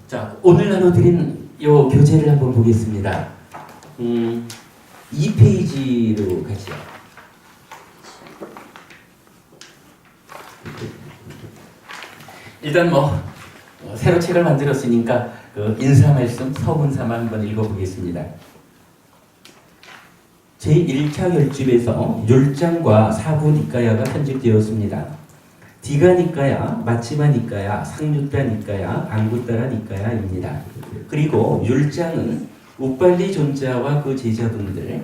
자, 오늘 나눠드린 요 교재를 한번 보겠습니다. 2페이지로 가죠. 일단 새로 책을 만들었으니까 그 인사 말씀 서문 삼아 한번 읽어보겠습니다. 제1차 결집에서 율장과 사부 니까야가 편집되었습니다. 디가 니까야, 마치마 니까야, 상유타 니까야, 앙구따라 니까야입니다. 그리고 율장은 우빨리 존자와 그 제자분들,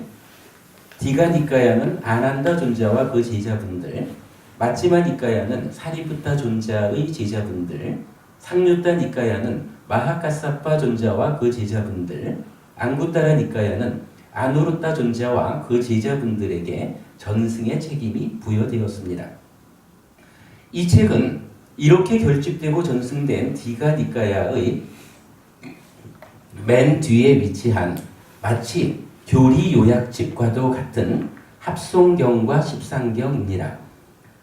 디가 니까야는 아난다 존자와 그 제자분들, 마치마 니까야는 사리부타 존자의 제자분들, 상유타 니까야는 마하카사파 존자와 그 제자분들, 앙구따라 니까야는 아누르타 존자와 그 제자분들에게 전승의 책임이 부여되었습니다. 이 책은 이렇게 결집되고 전승된 디가 니까야의 맨 뒤에 위치한 마치 교리 요약집과도 같은 합송경과 십상경입니다.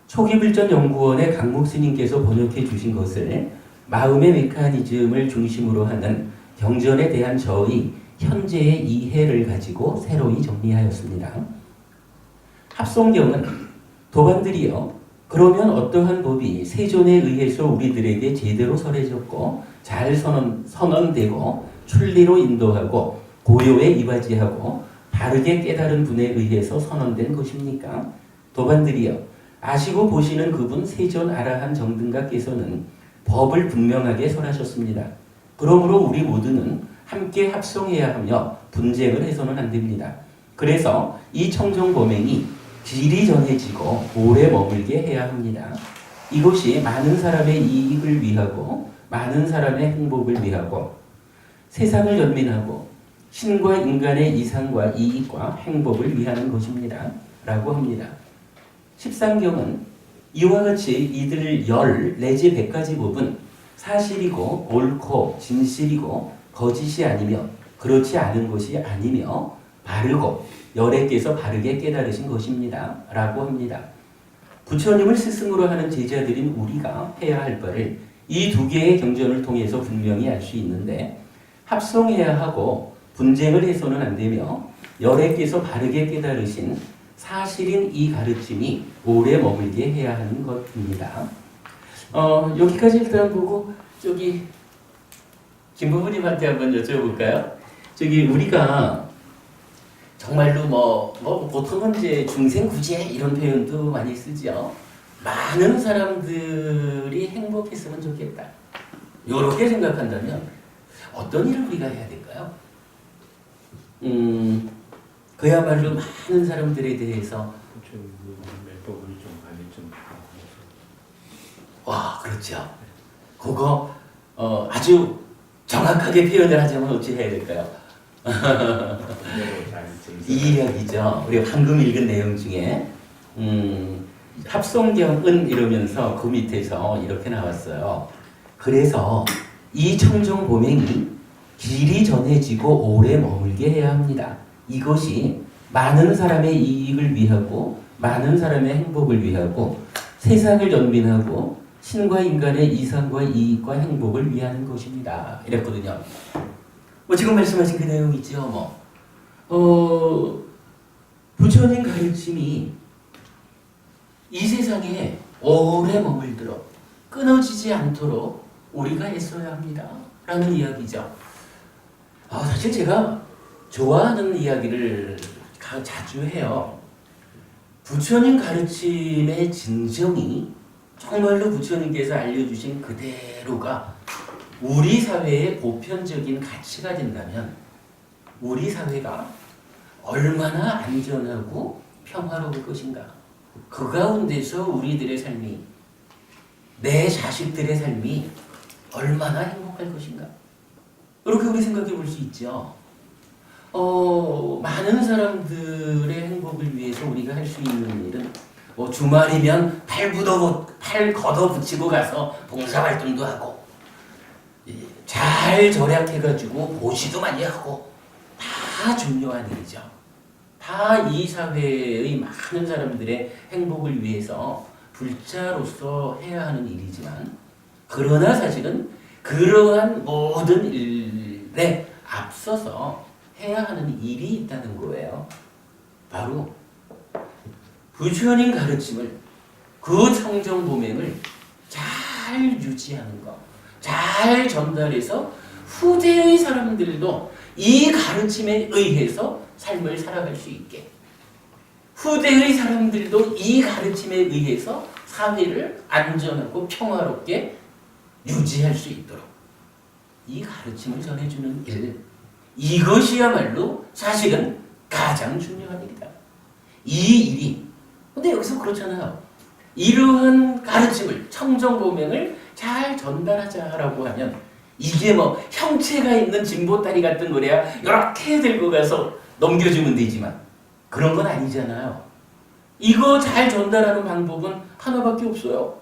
초기불전연구원의 강목 스님께서 번역해 주신 것을 마음의 메커니즘을 중심으로 하는 경전에 대한 저의 현재의 이해를 가지고 새로이 정리하였습니다. 합송경은 도반들이여 그러면 어떠한 법이 세존에 의해서 우리들에게 제대로 설해졌고 잘 선언되고 출리로 인도하고 고요에 이바지하고 바르게 깨달은 분에 의해서 선언된 것입니까? 도반들이여 아시고 보시는 그분 세존 아라한 정등각께서는 법을 분명하게 설하셨습니다. 그러므로 우리 모두는 함께 합성해야 하며 분쟁을 해서는 안 됩니다. 그래서 이 청정범행이 길이 전해지고 오래 머물게 해야 합니다. 이것이 많은 사람의 이익을 위하고 많은 사람의 행복을 위하고 세상을 연민하고 신과 인간의 이상과 이익과 행복을 위하는 것입니다. 라고 합니다. 십상경은 이와 같이 이들 10 내지 100가지 법은 사실이고 옳고 진실이고 거짓이 아니며 그렇지 않은 것이 아니며 바르고 열애께서 바르게 깨달으신 것입니다. 라고 합니다. 부처님을 스승으로 하는 제자들인 우리가 해야 할 바를 이 두 개의 경전을 통해서 분명히 알 수 있는데 합성해야 하고 분쟁을 해서는 안 되며 열애께서 바르게 깨달으신 사실인 이 가르침이 오래 머물게 해야 하는 것입니다. 여기까지 일단 보고 저기 김 부모님한테 한번 여쭤볼까요? 저기 우리가 정말로 보통은 이제 중생구제 이런 표현도 많이 쓰죠. 많은 사람들이 행복했으면 좋겠다. 이렇게 생각한다면 어떤 일을 우리가 해야 될까요? 그야말로 많은 사람들에 대해서 와, 그렇죠. 그거 아주 정확하게 표현을 하자면 어찌 해야 될까요? 이력이죠. 우리가 방금 읽은 내용 중에 합성경은 이러면서 그 밑에서 이렇게 나왔어요. 그래서 이 청정보맹이 길이 전해지고 오래 머물게 해야 합니다. 이것이 많은 사람의 이익을 위하고 많은 사람의 행복을 위하고 세상을 연민하고 신과 인간의 이상과 이익과 행복을 위하는 것입니다. 이랬거든요. 지금 말씀하신 그 내용이죠. 부처님 가르침이 이 세상에 오래 머물도록 끊어지지 않도록 우리가 애써야 합니다. 라는 이야기죠. 사실 제가 좋아하는 이야기를 자주 해요. 부처님 가르침의 진정이 정말로 부처님께서 알려주신 그대로가 우리 사회의 보편적인 가치가 된다면 우리 사회가 얼마나 안전하고 평화로울 것인가. 그 가운데서 우리들의 삶이, 내 자식들의 삶이 얼마나 행복할 것인가. 이렇게 우리 생각해 볼 수 있죠. 많은 사람들의 행복을 위해서 우리가 할 수 있는 일은 주말이면 팔 걷어붙이고 가서 봉사활동도 하고 잘 절약해가지고 보시도 많이 하고 다 중요한 일이죠. 다 이 사회의 많은 사람들의 행복을 위해서 불자로서 해야 하는 일이지만 그러나 사실은 그러한 모든 일에 앞서서 해야 하는 일이 있다는 거예요. 바로 부처님 가르침을, 그 청정보맹을 잘 유지하는 것, 잘 전달해서 후대의 사람들도 이 가르침에 의해서 삶을 살아갈 수 있게, 후대의 사람들도 이 가르침에 의해서 사회를 안전하고 평화롭게 유지할 수 있도록 이 가르침을 전해주는 일, 이것이야말로 사실은 가장 중요한 일이다. 이 일이, 근데 여기서 그렇잖아요. 이러한 가르침을, 청정보맹을 잘 전달하자라고 하면 이게 뭐 형체가 있는 진보다리 같은 거래야 이렇게 들고 가서 넘겨주면 되지만 그런 건 아니잖아요. 이거 잘 전달하는 방법은 하나밖에 없어요.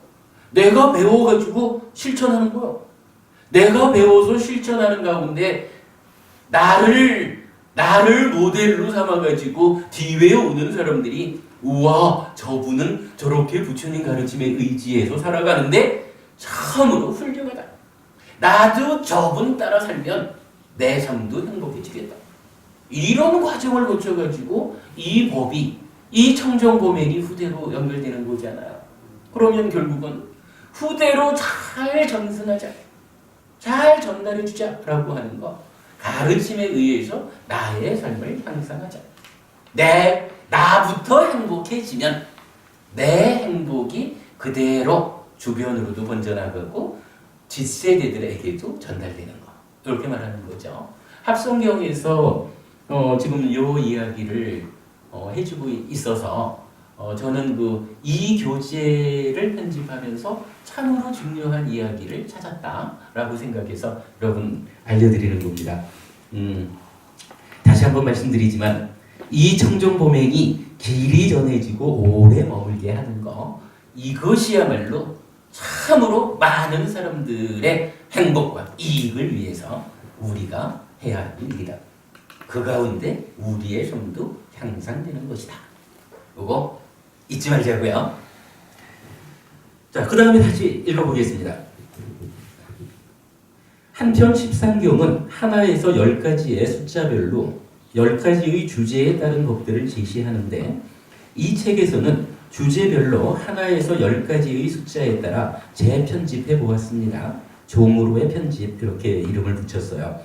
내가 배워가지고 실천하는 거예요. 내가 배워서 실천하는 가운데 나를 모델로 삼아가지고 뒤에 오는 사람들이 우와, 저분은 저렇게 부처님 가르침에 의지해서 살아가는데 참으로 훌륭하다. 나도 저분 따라 살면 내 삶도 행복해지겠다. 이런 과정을 거쳐가지고 이 법이, 이 청정보맹이 후대로 연결되는 거잖아요. 그러면 결국은 후대로 잘 전승하자, 잘 전달해주자라고 하는 거, 가르침에 의해서 나의 삶을 향상하자. 나부터 행복해지면 내 행복이 그대로 주변으로도 번져나가고 뒷세대들에게도 전달되는 거, 이렇게 말하는 거죠. 합성경에서 지금 이 이야기를 해주고 있어서 저는 이 교재를 편집하면서 참으로 중요한 이야기를 찾았다라고 생각해서 여러분 알려드리는 겁니다. 다시 한번 말씀드리지만 이 청정보맹이 길이 전해지고 오래 머물게 하는 거, 이것이야말로 참으로 많은 사람들의 행복과 이익을 위해서 우리가 해야 할 일이다. 그 가운데 우리의 삶도 향상되는 것이다. 이거 잊지 말자고요. 자, 그 다음에 다시 읽어보겠습니다. 한편 13경은 하나에서 10가지의 숫자별로 10가지의 주제에 따른 법들을 제시하는데, 이 책에서는 주제별로 하나에서 10가지의 숫자에 따라 재편집해 보았습니다. 종으로의 편집, 이렇게 이름을 붙였어요.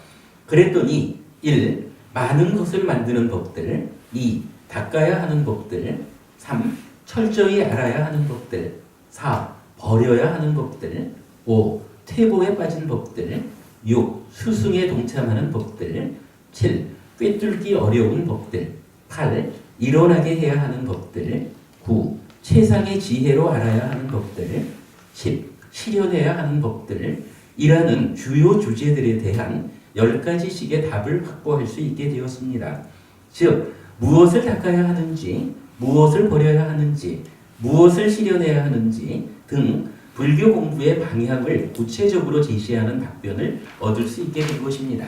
그랬더니 1. 많은 것을 만드는 법들, 2. 닦아야 하는 법들, 3. 철저히 알아야 하는 법들, 4. 버려야 하는 법들, 5. 퇴보에 빠진 법들, 6. 수승에 동참하는 법들, 7. 꿰뚫기 어려운 법들, 8. 일어나게 해야 하는 법들, 9. 최상의 지혜로 알아야 하는 법들, 10. 실현해야 하는 법들, 이라는 주요 주제들에 대한 10가지씩의 답을 확보할 수 있게 되었습니다. 즉, 무엇을 닦아야 하는지, 무엇을 버려야 하는지, 무엇을 실현해야 하는지 등 불교 공부의 방향을 구체적으로 제시하는 답변을 얻을 수 있게 된 것입니다.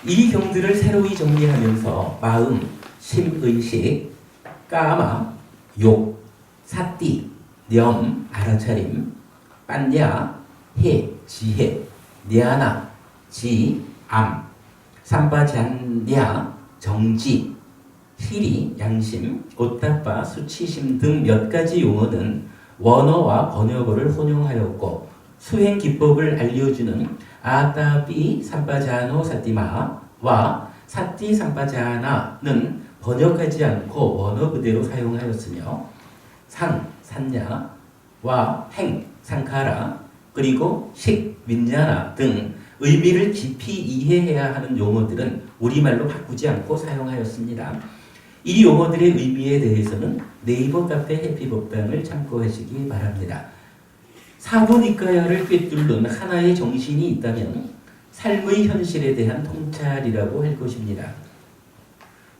이 경들을 새로이 정리하면서 마음, 심의식, 까마, 욕, 사띠, 념, 알아차림, 빤야, 해, 지혜, 냐나, 지, 암, 삼바잔야, 정지, 희리, 양심, 오따빠, 수치심 등 몇 가지 용어는 원어와 번역어를 혼용하였고, 수행 기법을 알려주는 아따비 삼바자노 사띠마와 사띠 삼바자나는 번역하지 않고 원어 그대로 사용하였으며, 상, 산야와 행, 상카라, 그리고 식, 윈냐나 등 의미를 깊이 이해해야 하는 용어들은 우리말로 바꾸지 않고 사용하였습니다. 이 용어들의 의미에 대해서는 네이버 카페 해피법당을 참고하시기 바랍니다. 사부니까야를 꿰뚫는 하나의 정신이 있다면 삶의 현실에 대한 통찰이라고 할 것입니다.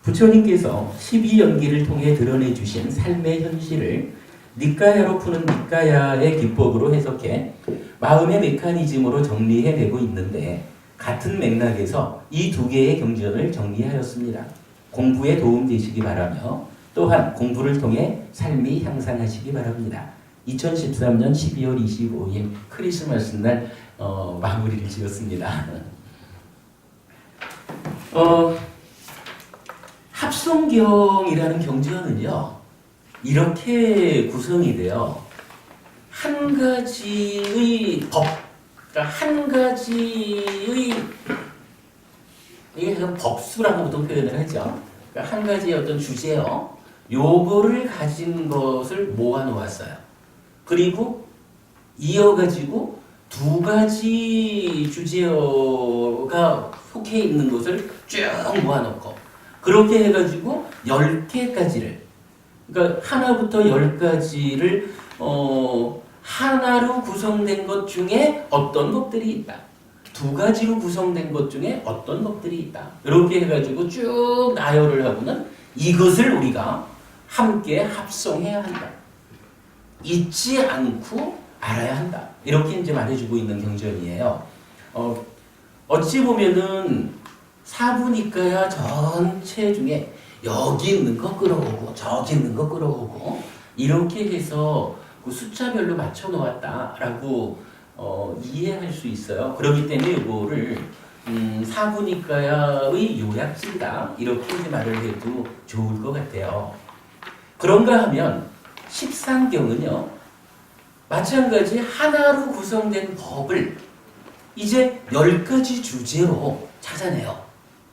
부처님께서 12연기를 통해 드러내 주신 삶의 현실을 니까야로 푸는 니까야의 기법으로 해석해 마음의 메커니즘으로 정리해내고 있는데, 같은 맥락에서 이 두 개의 경전을 정리하였습니다. 공부에 도움되시기 바라며 또한 공부를 통해 삶이 향상하시기 바랍니다. 2013년 12월 25일 크리스마스 날 마무리를 지었습니다. 합성경이라는 경전은요, 이렇게 구성이 돼요. 한 가지의 법, 그러니까 한 가지의, 이게 법수라고 보통 표현을 하죠. 그러니까 한 가지의 어떤 주제요, 요거를 가진 것을 모아놓았어요. 그리고 이어가지고 두 가지 주제어가 속해 있는 것을 쭉 모아놓고, 그렇게 해가지고 10개까지를, 그러니까 하나부터 10가지를 하나로 구성된 것 중에 어떤 법들이 있다, 두 가지로 구성된 것 중에 어떤 법들이 있다, 이렇게 해가지고 쭉 나열을 하고는 이것을 우리가 함께 합성해야 한다, 잊지 않고 알아야 한다, 이렇게 이제 말해주고 있는 경전이에요. 어찌 보면은 사부니까야 전체 중에 여기 있는 거 끌어오고 저기 있는 거 끌어오고 이렇게 해서 그 숫자별로 맞춰 놓았다라고 이해할 수 있어요. 그렇기 때문에 이거를 사부니까야의 요약집이다, 이렇게 이제 말을 해도 좋을 것 같아요. 그런가 하면 십상경은요, 마찬가지 하나로 구성된 법을 이제 10가지 주제로 찾아내요.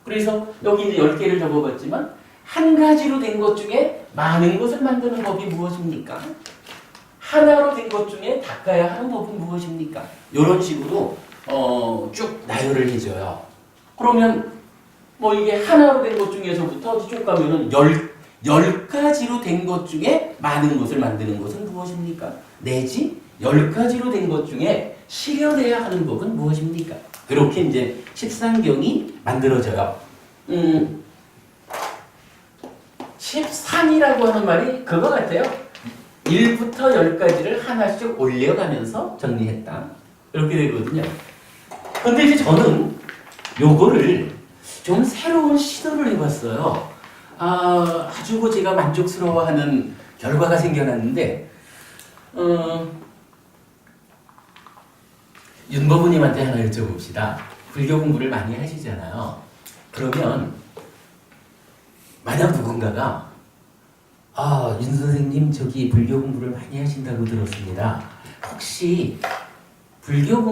그래서 여기 이제 10개를 적어봤지만 한 가지로 된 것 중에 많은 것을 만드는 법이 무엇입니까? 하나로 된 것 중에 닦아야 하는 법은 무엇입니까? 이런 식으로 쭉 나열을 해줘요. 그러면 뭐 이게 하나로 된 것 중에서부터 쭉 가면은 10가지로 된 것 중에 많은 것을 만드는 것은 무엇입니까? 내지 10가지로 된 것 중에 실현해야 하는 법은 무엇입니까? 그렇게 이제 십상경이 만들어져요. 13이라고 하는 말이 그거 같아요. 1부터 10까지를 하나씩 올려가면서 정리했다, 이렇게 되거든요. 근데 이제 저는 요거를 좀 새로운 시도를 해봤어요. 아주 제가 만족스러워하는 결과가 생겨났는데, 윤법우님한테 하나 여쭤봅시다. 불교 공부를 많이 하시잖아요. 그러면 만약 누군가가 윤 선생님 저기 불교 공부를 많이 하신다고 들었습니다. 혹시 불교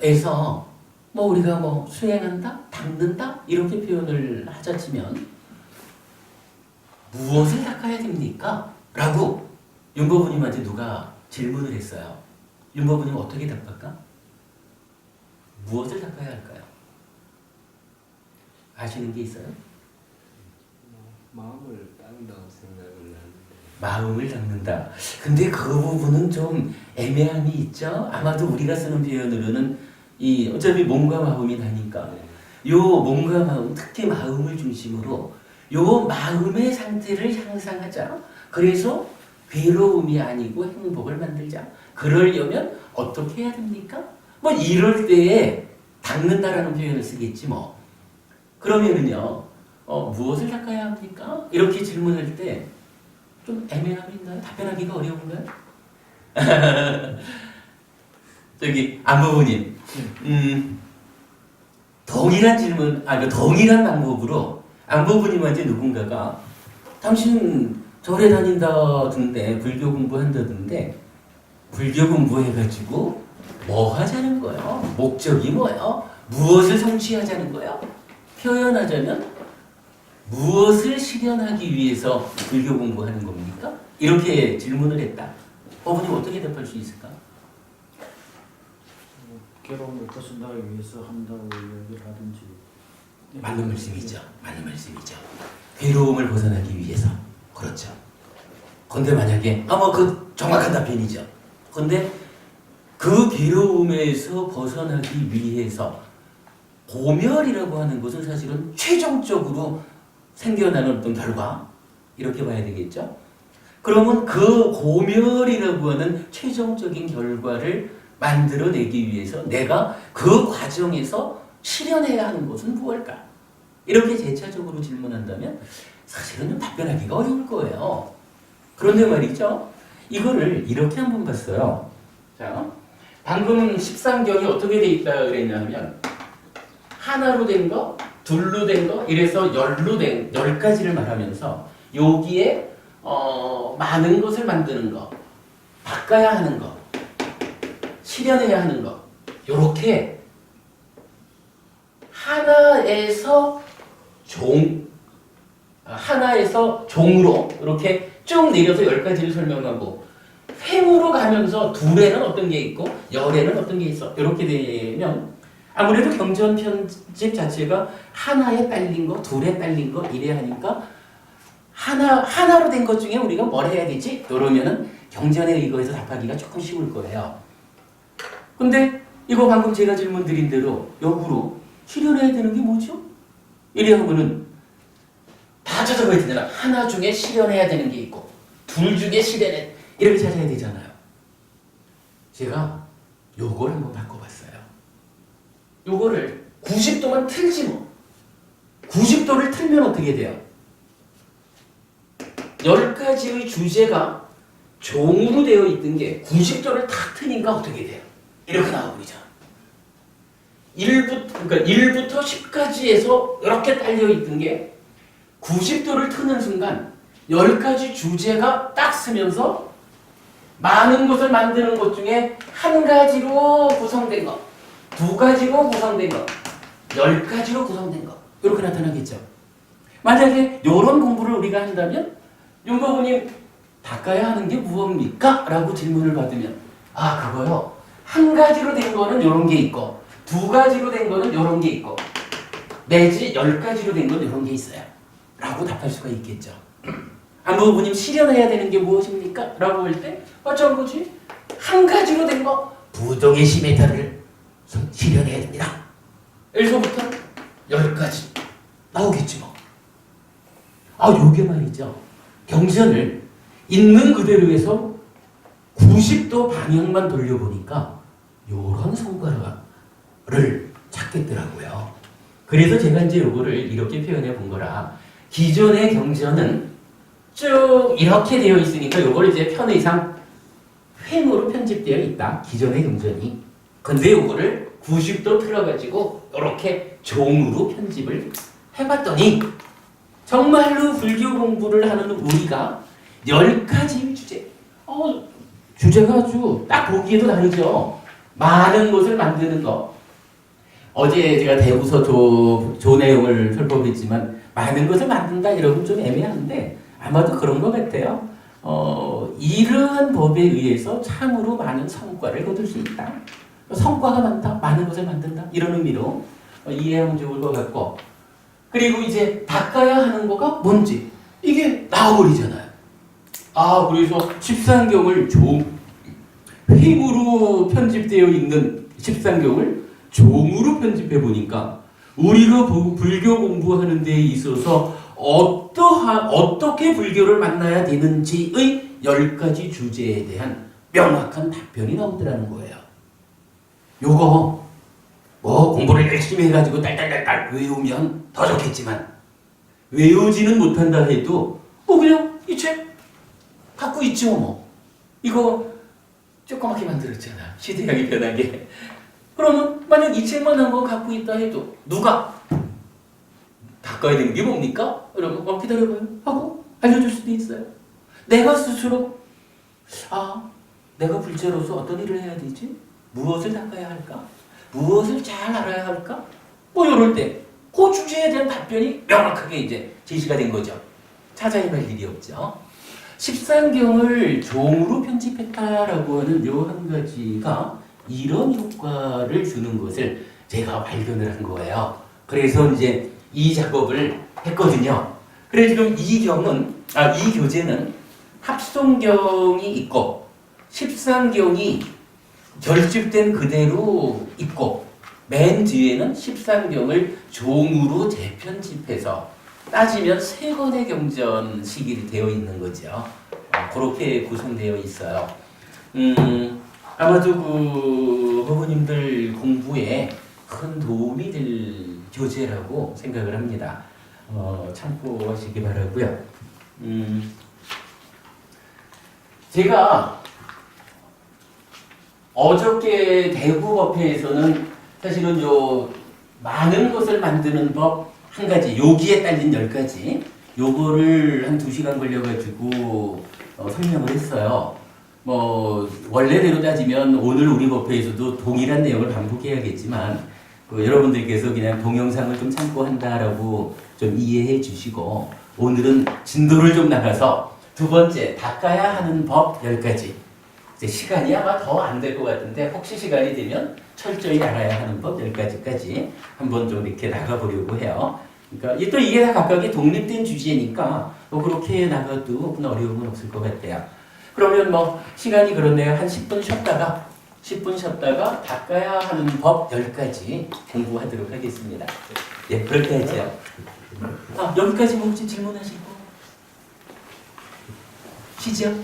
공부에서 뭐 우리가 뭐 수행한다? 닦는다? 이렇게 표현을 하자 치면 무엇을 닦아야 됩니까? 라고 윤법우님한테 누가 질문을 했어요. 윤법우님 어떻게 답할까? 무엇을 닦아야 할까요? 아시는 게 있어요? 마음을 닦는다고 생각을 하는데. 마음을 닦는다. 근데 그 부분은 좀 애매함이 있죠? 아마도 우리가 쓰는 표현으로는 어차피 몸과 마음이 나니까 요 몸과 마음, 특히 마음을 중심으로 요 마음의 상태를 향상하자. 그래서 괴로움이 아니고 행복을 만들자. 그러려면 어떻게 해야 됩니까? 뭐 이럴 때에 닦는다라는 표현을 쓰겠지 뭐. 그러면은요, 무엇을 닦아야 합니까? 이렇게 질문할 때 좀 애매함이 있나요? 답변하기가 어려운가요? 저기 안부부님, 동일한 질문, 동일한 방법으로 안부부님한테 누군가가 당신 절에 다닌다던데 불교 공부한다던데 불교 공부해가지고 뭐 하자는 거예요? 목적이 뭐예요? 무엇을 성취하자는 거예요? 표현하자면 무엇을 실현하기 위해서 불교 공부하는 겁니까? 이렇게 질문을 했다. 어머님 어떻게 답할 수 있을까? 괴로움을 벗어나기 위해서 한다고 얘기를 하든지. 맞는 말씀이죠. 맞는 말씀이죠. 괴로움을 벗어나기 위해서. 그렇죠. 근데 만약에 그 정확한 답변이죠. 근데 그 괴로움에서 벗어나기 위해서 고멸이라고 하는 것은 사실은 최종적으로 생겨나는 어떤 결과, 이렇게 봐야 되겠죠. 그러면 그 고멸이라고 하는 최종적인 결과를 만들어내기 위해서 내가 그 과정에서 실현해야 하는 것은 무엇일까? 이렇게 재차적으로 질문한다면 사실은 좀 답변하기가 어려울 거예요. 그런데 말이죠, 이거를 이렇게 한번 봤어요. 자, 방금 13경이 어떻게 돼 있다 그랬냐면 하나로 된 거, 둘로 된 거, 이래서 열로 된 10가지를 말하면서 여기에 많은 것을 만드는 거, 바꿔야 하는 거, 실현해야 하는 거, 요렇게 하나에서 종으로 이렇게 쭉 내려서 10가지를 설명하고 횡으로 가면서 둘에는 어떤 게 있고 열에는 어떤 게 있어. 이렇게 되면 아무래도 경전 편집 자체가 하나에 딸린 거, 둘에 딸린 거 이래야 하니까 하나로 된 것 중에 우리가 뭘 해야 되지? 이러면은 경전에 의거해서 답하기가 조금 쉬울 거예요. 근데 이거 방금 제가 질문 드린 대로 역으로 실현해야 되는 게 뭐죠? 이래 하면은 다 찾아봐야 되잖아. 하나 중에 실현해야 되는 게 있고 둘 중에 실현해 이렇게 찾아야 되잖아요. 제가 요걸 한번 바꿔봤어요. 요거를 90도만 틀지 뭐. 90도를 틀면 어떻게 돼요? 10가지의 주제가 종으로 되어 있던 게 90도를 탁 트니까 어떻게 돼요? 이렇게 나와버리죠. 1부터 10까지에서 이렇게 딸려 있던 게 90도를 트는 순간 10가지 주제가 딱 쓰면서 많은 것을 만드는 것 중에 한 가지로 구성된 거, 두 가지로 구성된 거, 10가지로 구성된 거 이렇게 나타나겠죠. 만약에 이런 공부를 우리가 한다면 윤거부님 닦아야 하는 게 무엇입니까? 라고 질문을 받으면 아 그거요. 한 가지로 된 거는 이런 게 있고 두 가지로 된 거는 이런 게 있고 내지 10가지로 된 건 이런 게 있어요. 라고 답할 수가 있겠죠. 안부부님 실현해야 되는 게 무엇입니까? 라고 할 때 어쩐 거지? 한 가지로 된 거 부동의 시메타를 실현해야 됩니다. 1서부터 10가지 나오겠지 뭐. 요게 말이죠. 경전을 있는 그대로 해서 90도 방향만 돌려보니까 요런 성과를 찾겠더라고요. 그래서 제가 이제 요거를 이렇게 표현해 본 거라 기존의 경전은 쭉 이렇게 되어 있으니까 요걸 이제 편의상 횡으로 편집되어 있다. 기존의 경전이. 근데 요거를 90도 틀어가지고 이렇게 종으로 편집을 해봤더니 정말로 불교 공부를 하는 우리가 10가지 주제 주제가 아주 딱 보기에도 다르죠. 많은 것을 만드는 거. 어제 제가 대구서 조 내용을 설법했지만 많은 것을 만든다 이러면 좀 애매한데 아마도 그런 것 같아요. 이러한 법에 의해서 참으로 많은 성과를 거둘 수 있다. 성과가 많다, 많은 것을 만든다 이런 의미로 이해하면 좋을 것 같고 그리고 이제 닦아야 하는 거가 뭔지 이게 나와버리잖아요. 그래서 13경을 횡으로 편집되어 있는 13경을 종으로 편집해 보니까 우리가 불교 공부하는 데 있어서 어떻게 불교를 만나야 되는지의 10가지 주제에 대한 명확한 답변이 나오더라는 거예요. 요거 공부를 열심히 해가지고 딸딸딸딸 외우면 더 좋겠지만 외우지는 못한다 해도 그냥 이 책 갖고 있죠 뭐. 이거 조그맣게 만들었잖아. 시대하기 편하게. 그러면 만약 이 책만 한 거 갖고 있다 해도 누가 닦아야 되는 게 뭡니까? 여러분 기다려봐요 하고 알려줄 수도 있어요. 내가 스스로 내가 불자로서 어떤 일을 해야 되지? 무엇을 닦아야 할까? 무엇을 잘 알아야 할까? 이럴 때 그 주제에 대한 답변이 명확하게 이제 제시가 된 거죠. 찾아야 할 일이 없죠. 13경을 종으로 편집했다라고 하는 요 한 가지가 이런 효과를 주는 것을 제가 발견을 한 거예요. 그래서 이제 이 작업을 했거든요. 그래서 지금 이 교재는 합송경이 있고 13경이 결집된 그대로 있고 맨 뒤에는 13경을 종으로 재편집해서 따지면 3권의 경전식이 되어 있는 거죠. 그렇게 구성되어 있어요. 아마도 그 어머님들 공부에 큰 도움이 될 교재라고 생각을 합니다. 참고하시기 바라고요. 제가 어저께 대구법회에서는 사실은 요 많은 것을 만드는 법 한 가지, 여기에 딸린 10가지, 요거를 한 2시간 걸려가지고 설명을 했어요. 뭐 원래대로 따지면 오늘 우리 법회에서도 동일한 내용을 반복해야겠지만 여러분들께서 그냥 동영상을 좀 참고한다라고 좀 이해해 주시고 오늘은 진도를 좀 나가서 두 번째, 닦아야 하는 법 10가지. 이제 시간이 아마 더 안 될 것 같은데 혹시 시간이 되면 철저히 알아야 하는 법 10가지까지 한번 좀 이렇게 나가보려고 해요. 그러니까 또 이게 다 각각의 독립된 주제니까 뭐 그렇게 나가도 큰 어려움은 없을 것 같아요. 그러면 뭐 시간이 그렇네요. 한 10분 쉬었다가 닦아야 하는 법 10가지 공부하도록 하겠습니다. 네, 그렇게 하죠. 여기까지 뭐 혹시 질문하시고 쉬죠?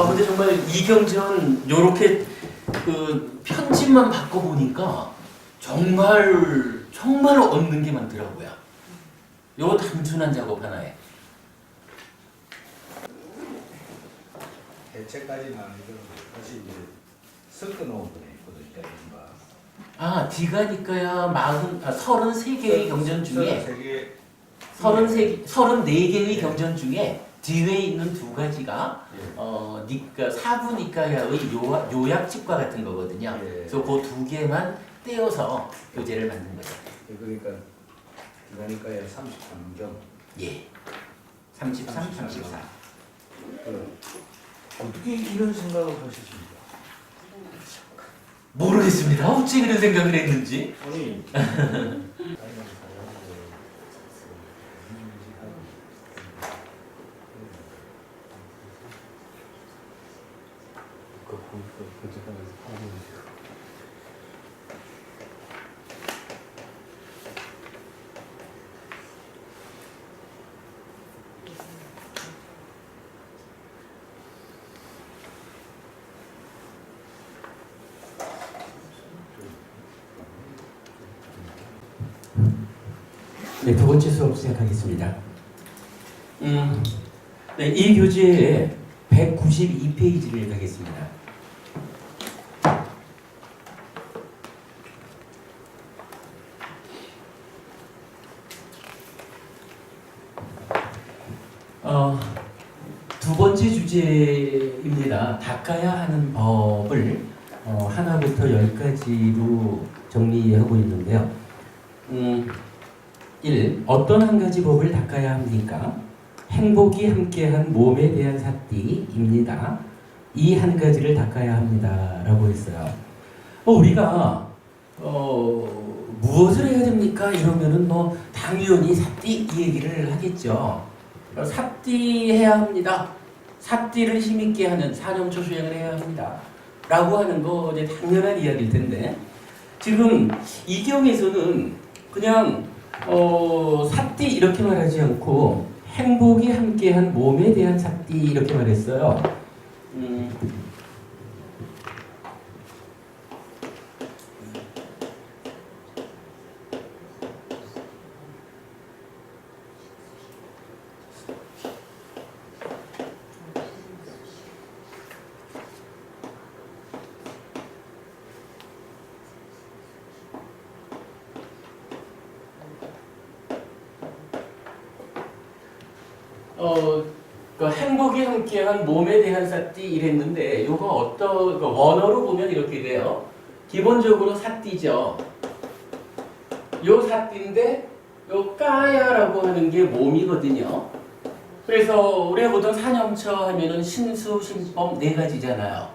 근데 정말 이경전 요렇게 그 편집만 바꿔보니까 정말 얻는 게 많더라고요. 요 단순한 작업 하나에. 대체까지는 아니고 다시 이제 섞어놓은 분이 있거든요. 디가니까야 33개의 경전 중에 34개의 경전 중에 뒤에 있는 2가지가 사부니까야의 요약집과 같은 거거든요. 그래서 그 2개만 떼어서 교재를 만든 거죠. 그러니까 33경. 예. 33, 34. 어떻게 이런 생각을 하셨습니까? 모르겠습니다. 어찌 그런 생각을 했는지. 아니 네, 2번째 수업 시작하겠습니다. 네, 이 교재에 192페이지를 가겠습니다. 두 번째 주제입니다. 닦아야 하는 법을 하나부터 10가지로 정리하고 있는데요. 1. 어떤 한 가지 법을 닦아야 합니까? 행복이 함께한 몸에 대한 삿띠입니다. 이 한 가지를 닦아야 합니다. 라고 했어요. 우리가 무엇을 해야 됩니까? 이러면은 뭐 당연히 삿띠 이 얘기를 하겠죠. 삿띠 해야 합니다. 삿띠를 힘있게 하는 사념초 수행을 해야 합니다. 라고 하는 거 이제 당연한 이야기일 텐데 지금 이 경에서는 그냥 삿띠 이렇게 말하지 않고 행복이 함께한 몸에 대한 삿띠 이렇게 말했어요. 그 행복이 함께한 몸에 대한 삿띠 이랬는데 요거 원어로 보면 이렇게 돼요. 기본적으로 삿띠죠. 요 삿띠인데 요 까야라고 하는 게 몸이거든요. 그래서 우리가 보통 사념처 하면은 신수신법 4가지잖아요.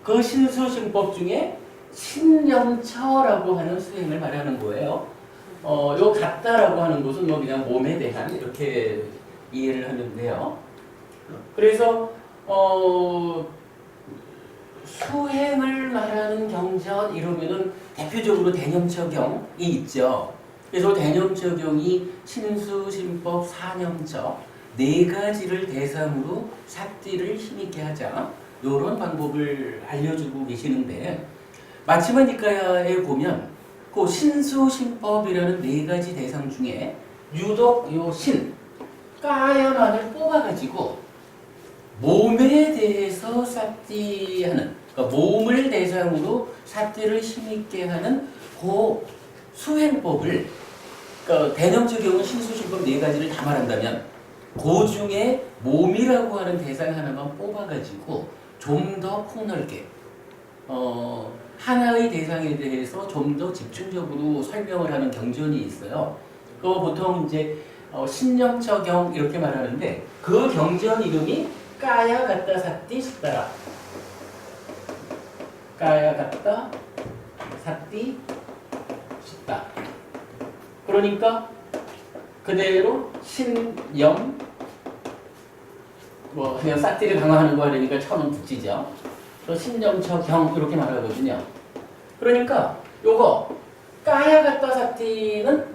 그 신수신법 중에 신념처라고 하는 수행을 말하는 거예요. 요 같다라고 하는 것은 뭐 그냥 몸에 대한 이렇게 이해를 하면 돼요. 그래서 수행을 말하는 경전 이러면은 대표적으로 대념처경이 있죠. 그래서 대념처경이 신수신법 사념처 네 가지를 대상으로 삿띠를 힘있게 하자. 이런 방법을 알려주고 계시는데 마치마니까야에 보면 그 신수신법이라는 네 가지 대상 중에 유독 요 신, 까야만을 뽑아가지고 몸에 대해서 삿띠하는, 그러니까 몸을 대상으로 삿띠를 힘있게 하는 그 수행법을, 그러니까 대념적 경우 신수신법 네 가지를 다 말한다면 그 중에 몸이라고 하는 대상 하나만 뽑아가지고 좀 더 폭넓게 하나의 대상에 대해서 좀 더 집중적으로 설명을 하는 경전이 있어요. 그거 보통 이제 신념처경 이렇게 말하는데 그 경전 이름이 까야 갖다 삿띠 십다라. 까야 갖다 삿띠 십다. 그러니까 그대로 신념 뭐 그냥 삿띠를 강화하는 거 하려니까 처음은 붙이죠. 또 신념처경 이렇게 말하거든요. 그러니까 요거 까야 갖다 삿띠는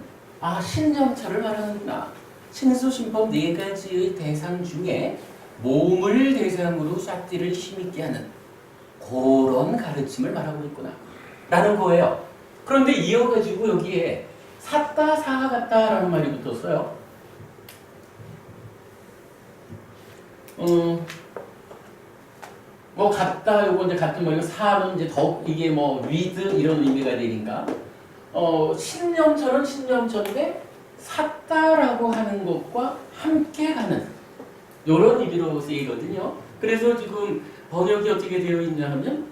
신념처를 말하는구나. 신수신법 네 가지의 대상 중에 몸을 대상으로 삿띠를 힘있게 하는 그런 가르침을 말하고 있구나 라는 거예요. 그런데 이어가지고 여기에 삿다 사하 같다라는 말이 붙었어요. 뭐 같다 요거 이제 같은 말이고 사는 이제 더 이게 뭐 위드 이런 의미가 되니까 신념처는 신념처인데 삿다라고 하는 것과 함께 가는 요런 의미로 쓰이거든요. 그래서 지금 번역이 어떻게 되어 있냐 하면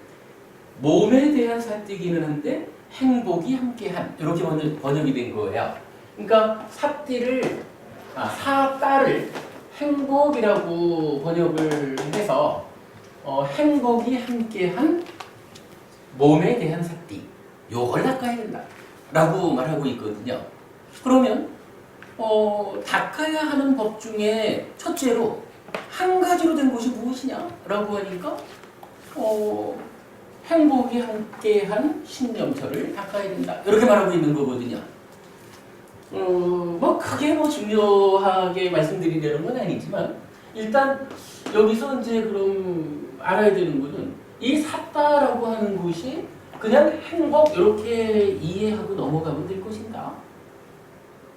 몸에 대한 삿띠기는 한데 행복이 함께한 이렇게 번역이 된 거예요. 그러니까 삿띠를 사따를 행복이라고 번역을 해서 행복이 함께한 몸에 대한 삿띠 요걸 닦아야 된다 라고 말하고 있거든요. 그러면 닦아야 하는 법 중에 첫째로 한 가지로 된 것이 무엇이냐 라고 하니까 행복이 함께한 신념처를 닦아야 된다 이렇게 말하고 있는 거거든요. 뭐 크게 뭐 중요하게 말씀드리려는 건 아니지만 일단 여기서 이제 그럼 알아야 되는 것은 이 삿다라고 하는 것이 그냥 행복 이렇게 이해하고 넘어가면 될 것인가?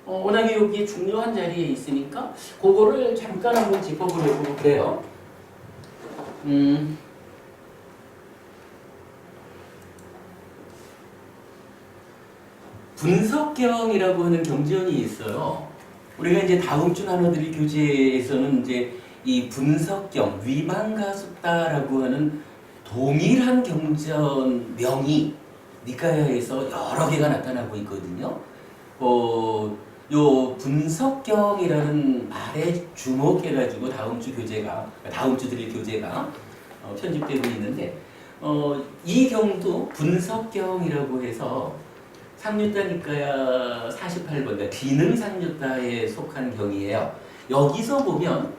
워낙에 여기 중요한 자리에 있으니까 그거를 잠깐 한번 짚어보려고 그래요. 분석경이라고 하는 경전이 있어요. 우리가 이제 다음 주 나눠드릴 교재에서는 이제 이 분석경, 위방가숫다라고 하는 동일한 경전 명이 니카야에서 여러 개가 나타나고 있거든요. 요 분석경이라는 말에 주목해가지고 다음 주 드릴 교재가 편집되고 있는데 이 경도 분석경이라고 해서 상류타 니카야 48번, 그러니까 기능 상류타에 속한 경이에요. 여기서 보면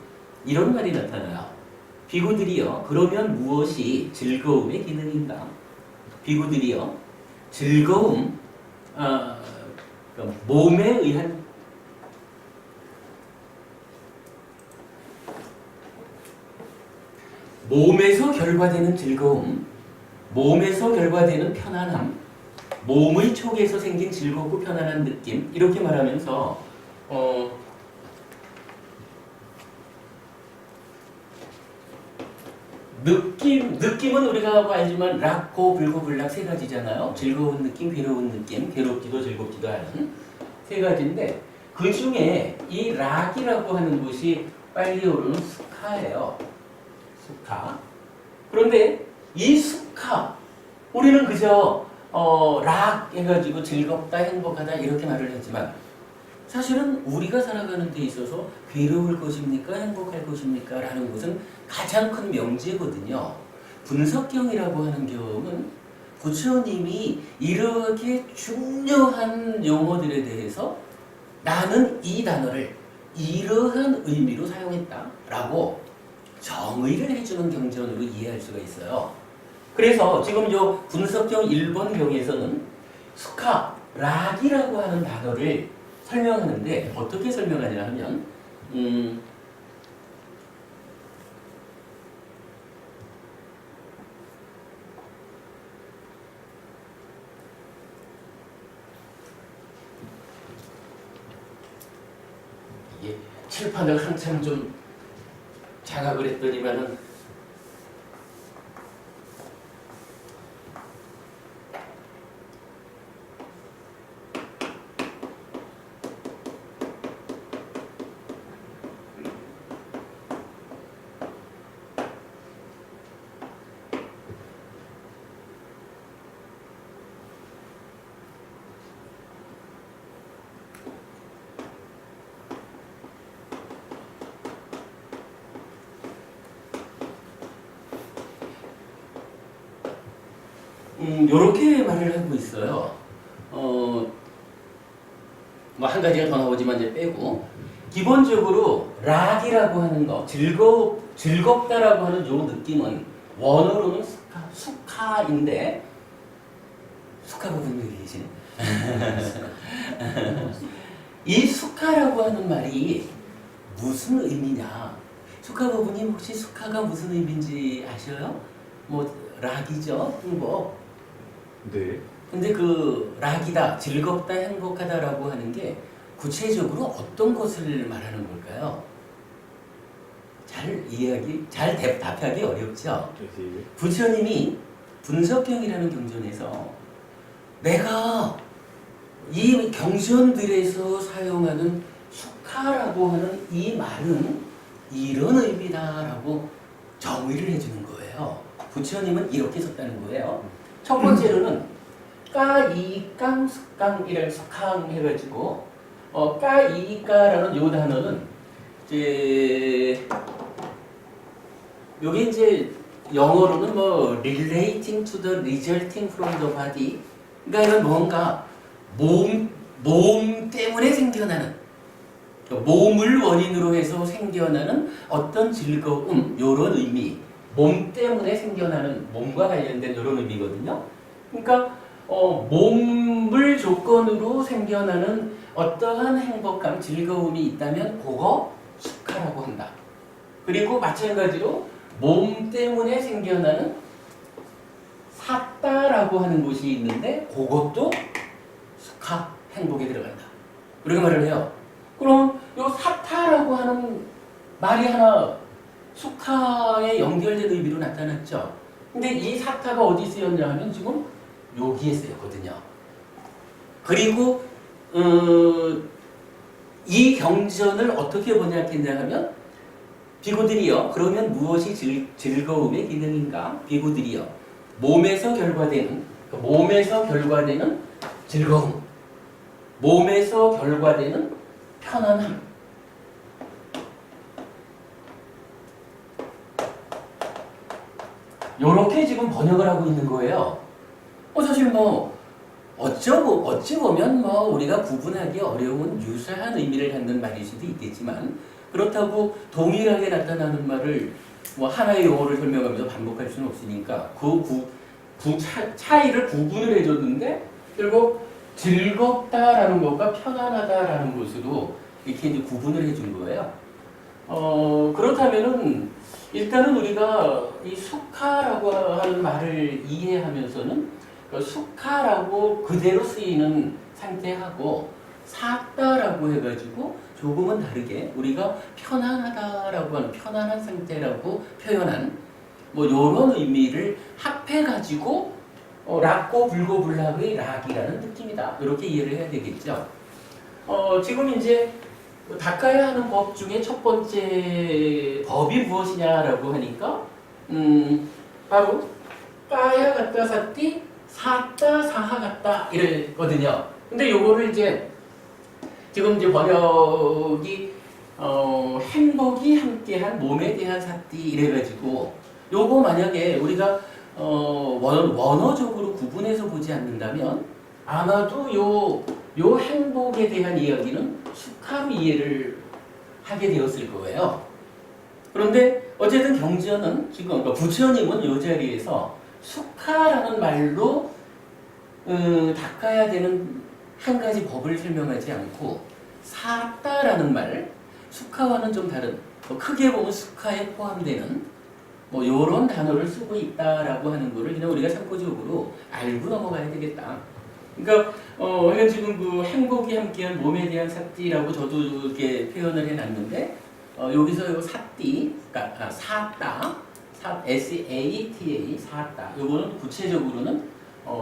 이런 말이 나타나요. 비구들이여, 그러면 무엇이 즐거움의 기능인가? 비구들이여, 즐거움, 그러니까 몸에 의한 몸에서 결과되는 즐거움, 몸에서 결과되는 편안함, 몸의 촉에서 생긴 즐겁고 편안한 느낌 이렇게 말하면서 느낌은 우리가 알지만 락고 불고 불락 세 가지잖아요. 즐거운 느낌, 괴로운 느낌, 괴롭기도 즐겁기도 하는 세 가지인데 그 중에 이 락이라고 하는 것이 빨리 오르는 수카예요. 수카. 그런데 이 수카 우리는 그저 락 해가지고 즐겁다, 행복하다 이렇게 말을 했지만 사실은 우리가 살아가는 데 있어서 괴로울 것입니까? 행복할 것입니까? 라는 것은 가장 큰 명제거든요. 분석경이라고 하는 경우는 부처님이 이렇게 중요한 용어들에 대해서 나는 이 단어를 이러한 의미로 사용했다라고 정의를 해주는 경전으로 이해할 수가 있어요. 그래서 지금 요 분석경 1번 경에서는 수카, 락이라고 하는 단어를 설명하는데 어떻게 설명하냐 하면 칠판을 한참 좀 장악을 했더니만은 요렇게 말을 하고 있어요. 뭐 한 가지가 더 나오지만 이제 빼고 기본적으로 락이라고 하는 거 즐겁다라고 하는 요 느낌은 원어로는 수카인데 수카 부분이 여기 계시네. 이 수카라고 하는 말이 무슨 의미냐? 수카 부분님 혹시 수카가 무슨 의미인지 아셔요? 뭐 락이죠, 행복. 네. 근데 그 락이다, 즐겁다, 행복하다라고 하는 게 구체적으로 어떤 것을 말하는 걸까요? 잘 답하기 어렵죠. 부처님이 분석경이라는 경전에서 내가 이 경전들에서 사용하는 수카라고 하는 이 말은 이런 의미다라고 정의를 해주는 거예요. 부처님은 이렇게 썼다는 거예요. 첫 번째로는 까이깡 숙강이라는 숙강 해가지고 까이까라는 요 단어는 이제 요게 이제 영어로는 뭐 relating to the resulting from the body, 그러니까 이건 뭔가 몸 때문에 생겨나는, 몸을 원인으로 해서 생겨나는 어떤 즐거움, 요런 의미, 몸 때문에 생겨나는, 몸과 관련된 이런 의미거든요. 그러니까 몸을 조건으로 생겨나는 어떠한 행복감, 즐거움이 있다면 그거 수카라고 한다. 그리고 마찬가지로 몸 때문에 생겨나는 사따라고 하는 것이 있는데 그것도 수카, 행복에 들어간다. 이렇게 말을 해요. 그럼 요 사타라고 하는 말이 하나 수카에 연결된 의미로 나타났죠. 근데 이 사타가 어디 쓰였냐 하면 지금 여기에 쓰였거든요. 그리고 이 경전을 어떻게 번역했냐 하면 비구들이여 그러면 무엇이 즐거움의 기능인가? 비구들이여 몸에서 결과되는 즐거움, 몸에서 결과되는 편안함, 요렇게 지금 번역을 하고 있는 거예요. 사실 뭐 어찌 보면 뭐 우리가 구분하기 어려운 유사한 의미를 갖는 말일 수도 있겠지만 그렇다고 동일하게 나타나는 말을 뭐 하나의 용어를 설명하면서 반복할 수는 없으니까 차이를 구분을 해줬는데 결국 즐겁다라는 것과 편안하다라는 것으로 이렇게 이제 구분을 해준 거예요. 그렇다면은 일단은 우리가 이 수카라고 하는 말을 이해하면서는 수카라고 그대로 쓰이는 상태하고 사따라고 해가지고 조금은 다르게 우리가 편안하다라고 하는 편안한 상태라고 표현한 뭐 이런 의미를 합해가지고 락고 불고불락의 락이라는 느낌이다. 이렇게 이해를 해야 되겠죠. 지금 이제 닦아야 하는 법 중에 첫 번째 법이 무엇이냐라고 하니까 바로 까야 갖다 샀디 사따 사하 같다 이랬거든요. 근데 요거를 이제 지금 이제 번역이 행복이 함께한 몸에 대한 사띠 이래가지고 요거 만약에 우리가 원어적으로 구분해서 보지 않는다면 아마도 요 행복에 대한 이야기는 수카로 이해를 하게 되었을 거예요. 그런데 어쨌든 경전은 지금 부처님은 이 자리에서 수카라는 말로 닦아야 되는 한 가지 법을 설명하지 않고 사따라는 말, 수카와는 좀 다른, 크게 보면 수카에 포함되는 뭐 요런 단어를 쓰고 있다라고 하는 거를 그냥 우리가 참고적으로 알고 넘어가야 되겠다. 그러니까 우리가 지금 그 행복이 함께한 몸에 대한 삿띠라고 저도 이렇게 표현을 해놨는데 여기서 요 삿띠, 그러니까 사따, SATA, 사따. 요거는 구체적으로는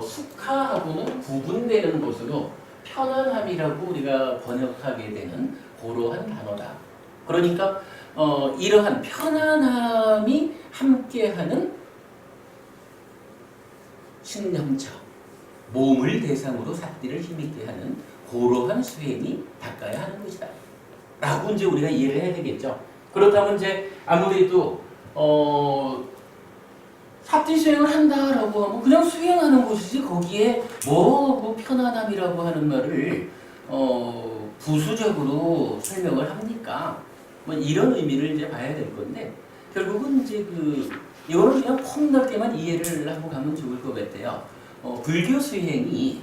숙하하고는 구분되는 것으로 편안함이라고 우리가 번역하게 되는 그러한 단어다. 그러니까 이러한 편안함이 함께하는 신념처, 몸을 대상으로 삿띠를 힘있게 하는 그러한 수행이 닦아야 하는 것이다. 라고 이제 우리가 이해를 해야 되겠죠. 그렇다면 이제 아무래도 삿띠 수행을 한다라고 하면 그냥 수행하는 것이지 거기에 뭐 편안함이라고 하는 말을 부수적으로 설명을 합니까? 뭐 이런 의미를 이제 봐야 될 건데 결국은 이제 이거는 그냥 폭넓게만 이해를 하고 가면 좋을 것 같아요. 불교 수행이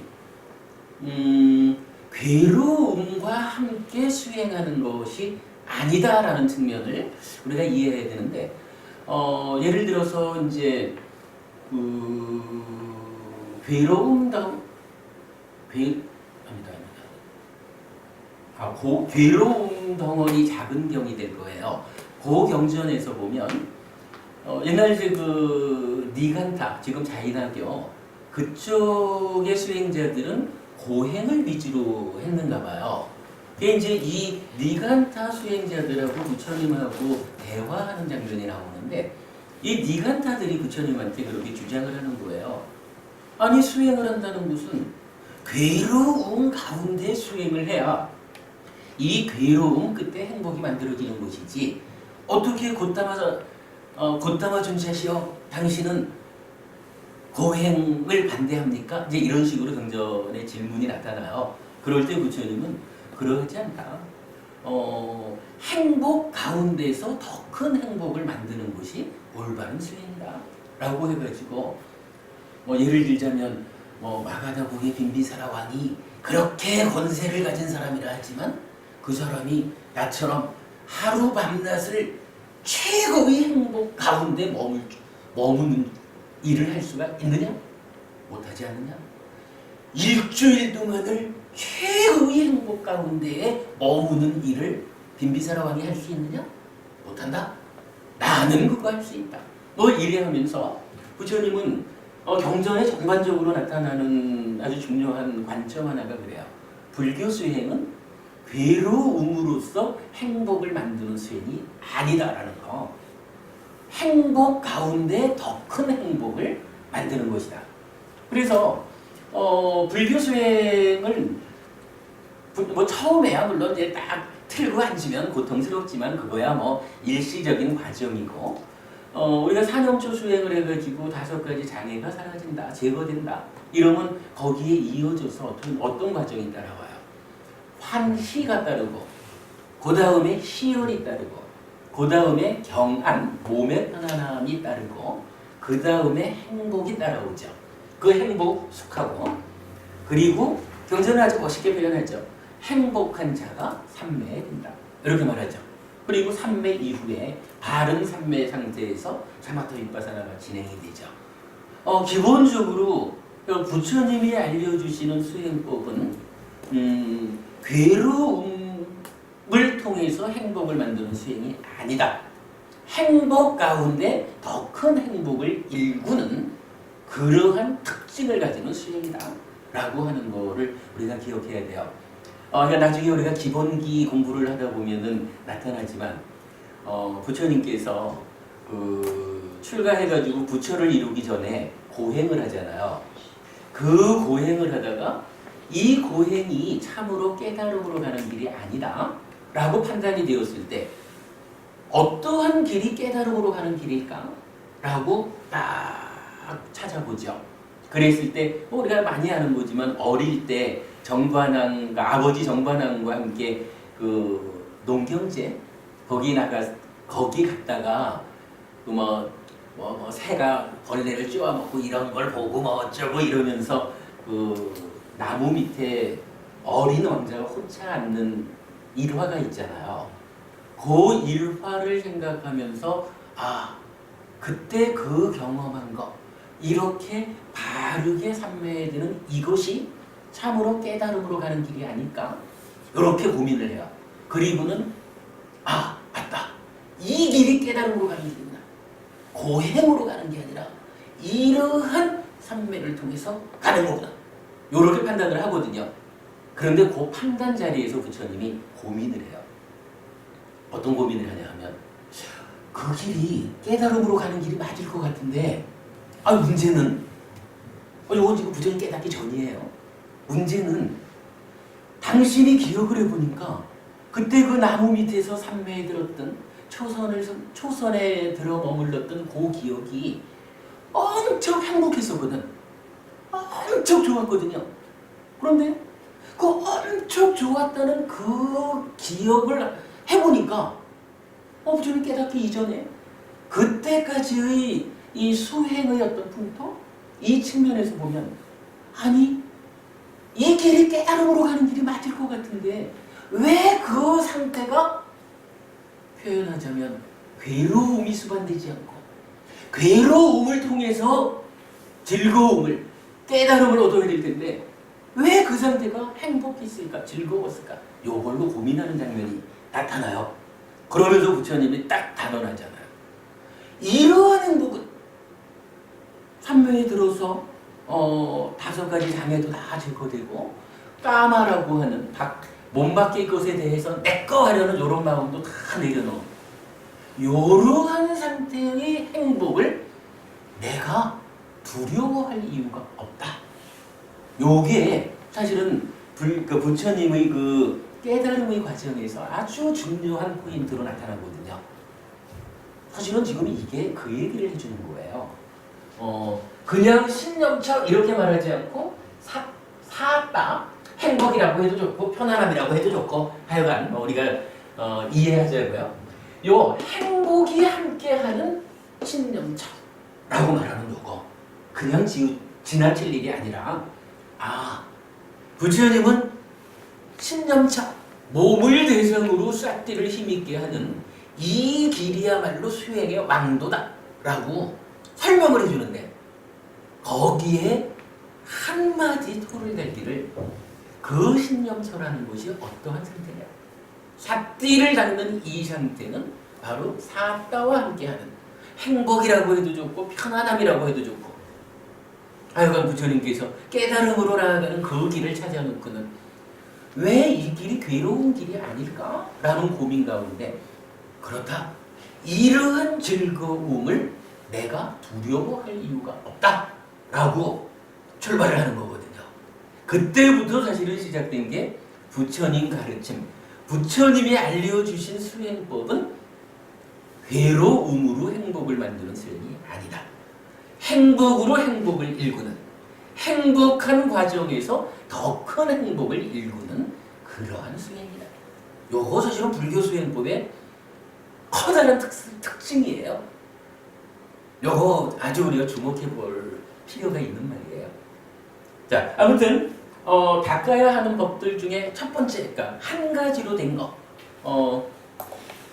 괴로움과 함께 수행하는 것이 아니다라는 측면을 우리가 이해해야 되는데 예를 들어서 이제 괴로움 덩어리 작은 경이 될 거예요. 그 경전에서 보면 옛날 이제 니간타 지금 자이나교 그쪽의 수행자들은 고행을 위주로 했는가 봐요. 그게 이제 이 니간타 수행자들하고 부처님하고 대화하는 장면이 나오는데 이 니간타들이 부처님한테 그렇게 주장을 하는 거예요. 아니 수행을 한다는 것은 괴로움 가운데 수행을 해야 이 괴로움 끝에 행복이 만들어지는 것이지 어떻게 곧다마 존자시여 당신은 고행을 반대합니까? 이제 이런 식으로 경전의 질문이 나타나요. 그럴 때 부처님은 그러지 않다. 행복 가운데서 더 큰 행복을 만드는 것이 올바른 수행이다. 라고 해가지고 예를 들자면 마가다국의 빈비사라 왕이 그렇게 권세를 가진 사람이라 하지만 그 사람이 나처럼 하루 밤낮을 최고의 행복 가운데 머무는 일을 할 수가 있느냐? 못하지 않느냐? 일주일 동안을 최고의 행복 가운데에 머무는 일을 빈비사라 왕이 할 수 있느냐? 못한다? 나는 그거 할 수 있다. 이래 하면서 부처님은 경전에 전반적으로 나타나는 아주 중요한 관점 하나가 그래요. 불교 수행은 괴로움으로써 행복을 만드는 수행이 아니다라는 거. 행복 가운데 더 큰 행복을 만드는 것이다. 그래서 불교 수행을 처음에야 물론 이제 딱 틀고 앉으면 고통스럽지만 그거야 일시적인 과정이고 우리가 사념초 수행을 해가지고 5가지 장애가 사라진다, 제거된다 이러면 거기에 이어져서 어떤 과정이 따라와요. 환희가 따르고 그 다음에 희열이 따르고 그 다음에 경안, 몸의 편안함이 따르고 그 다음에 행복이 따라오죠. 그 행복 숙하고 그리고 경전은 아주 멋있게 표현하죠. 행복한 자가 삼매에 든다. 이렇게 말하죠. 그리고 삼매 이후에 바른 삼매 상태에서 사마타 윗바사나가 진행이 되죠. 기본적으로 부처님이 알려주시는 수행법은 괴로움을 통해서 행복을 만드는 수행이 아니다. 행복 가운데 더 큰 행복을 일구는 그러한 특징을 가지는 수행이다. 라고 하는 거를 우리가 기억해야 돼요. 그러니까 나중에 우리가 기본기 공부를 하다 보면은 나타나지만 부처님께서 출가해가지고 부처를 이루기 전에 고행을 하잖아요. 그 고행을 하다가 이 고행이 참으로 깨달음으로 가는 길이 아니다 라고 판단이 되었을 때 어떠한 길이 깨달음으로 가는 길일까? 라고 딱 찾아보죠. 그랬을 때 우리가 많이 아는 거지만 어릴 때 정관왕과 아버지 정관왕과 함께 농경제 거기 갔다가 새가 벌레를 쪼아먹고 이런 걸 보고 어쩌고 이러면서 나무 밑에 어린 왕자가 혼자 앉는 일화가 있잖아요. 그 일화를 생각하면서 그때 그 경험한 거 이렇게 바르게 삼매에 드는 이것이 참으로 깨달음으로 가는 길이 아닐까? 이렇게 고민을 해요. 그리고는 맞다. 이 길이 깨달음으로 가는 길이구나. 고행으로 가는 게 아니라 이러한 삼매를 통해서 가는 거구나. 이렇게 판단을 하거든요. 그런데 그 판단 자리에서 부처님이 고민을 해요. 어떤 고민을 하냐 하면 그 길이 깨달음으로 가는 길이 맞을 것 같은데 문제는 이건 지금 부처님 깨닫기 전이에요. 문제는 당신이 기억을 해보니까 그때 그 나무 밑에서 삼매에 들었던 초선에 들어 머물렀던 그 기억이 엄청 행복했었거든. 엄청 좋았거든요. 그런데 그 엄청 좋았다는 그 기억을 해보니까 부처님 깨닫기 이전에 그때까지의 이 수행의 어떤 풍토, 이 측면에서 보면 이 길이 깨달음으로 가는 길이 맞을 것 같은데 왜 그 상태가 표현하자면 괴로움이 수반되지 않고 괴로움을 통해서 즐거움을 깨달음을 얻어야 될 텐데 왜 그 상태가 행복했을까 즐거웠을까 요걸로 고민하는 장면이 나타나요. 그러면서 부처님이 딱 단언하잖아요. 이러한 행복은 삼매에 들어서 5가지 장애도 다 제거되고 까마라고 하는 몸 밖의 것에 대해서 내꺼 하려는 이런 마음도 다 내려놓은 이러한 상태의 행복을 내가 두려워할 이유가 없다. 요게 사실은 부처님의 그 깨달음의 과정에서 아주 중요한 포인트로 나타나거든요. 사실은 지금 이게 그 얘기를 해주는 거예요. 그냥 신념처럼 이렇게 말하지 않고 사다 행복이라고 해도 좋고 편안함이라고 해도 좋고 하여간 우리가 이해하자고요. 요 행복이 함께하는 신념처라고 말하는 거고 그냥 지나칠 일이 아니라 부처님은 신념처 몸을 대상으로 싹디를 힘있게 하는 이 길이야말로 수행의 왕도다 라고 설명을 해주는데 거기에 한마디 토를 달기를 그 신념처라는 것이 어떠한 상태냐 싹디를 닦는 이 상태는 바로 사다와 함께하는 행복이라고 해도 좋고 편안함이라고 해도 좋고 하여간 부처님께서 깨달음으로 나아가는 그 길을 찾아놓고는 왜 이 길이 괴로운 길이 아닐까? 라는 고민 가운데 그렇다. 이러한 즐거움을 내가 두려워할 이유가 없다. 라고 출발을 하는 거거든요. 그때부터 사실은 시작된 게 부처님 가르침, 부처님이 알려주신 수행법은 괴로움으로 행복을 만드는 수행이 아니다. 행복으로 행복을 일구는 행복한 과정에서 더 큰 행복을 일구는 그러한 수행이다. 요거 사실은 불교 수행법의 커다란 특징이에요. 요거 아주 우리가 주목해 볼 필요가 있는 말이에요. 자, 아무튼 닦아야 하는 법들 중에 첫 번째, 그러니까 한 가지로 된 거,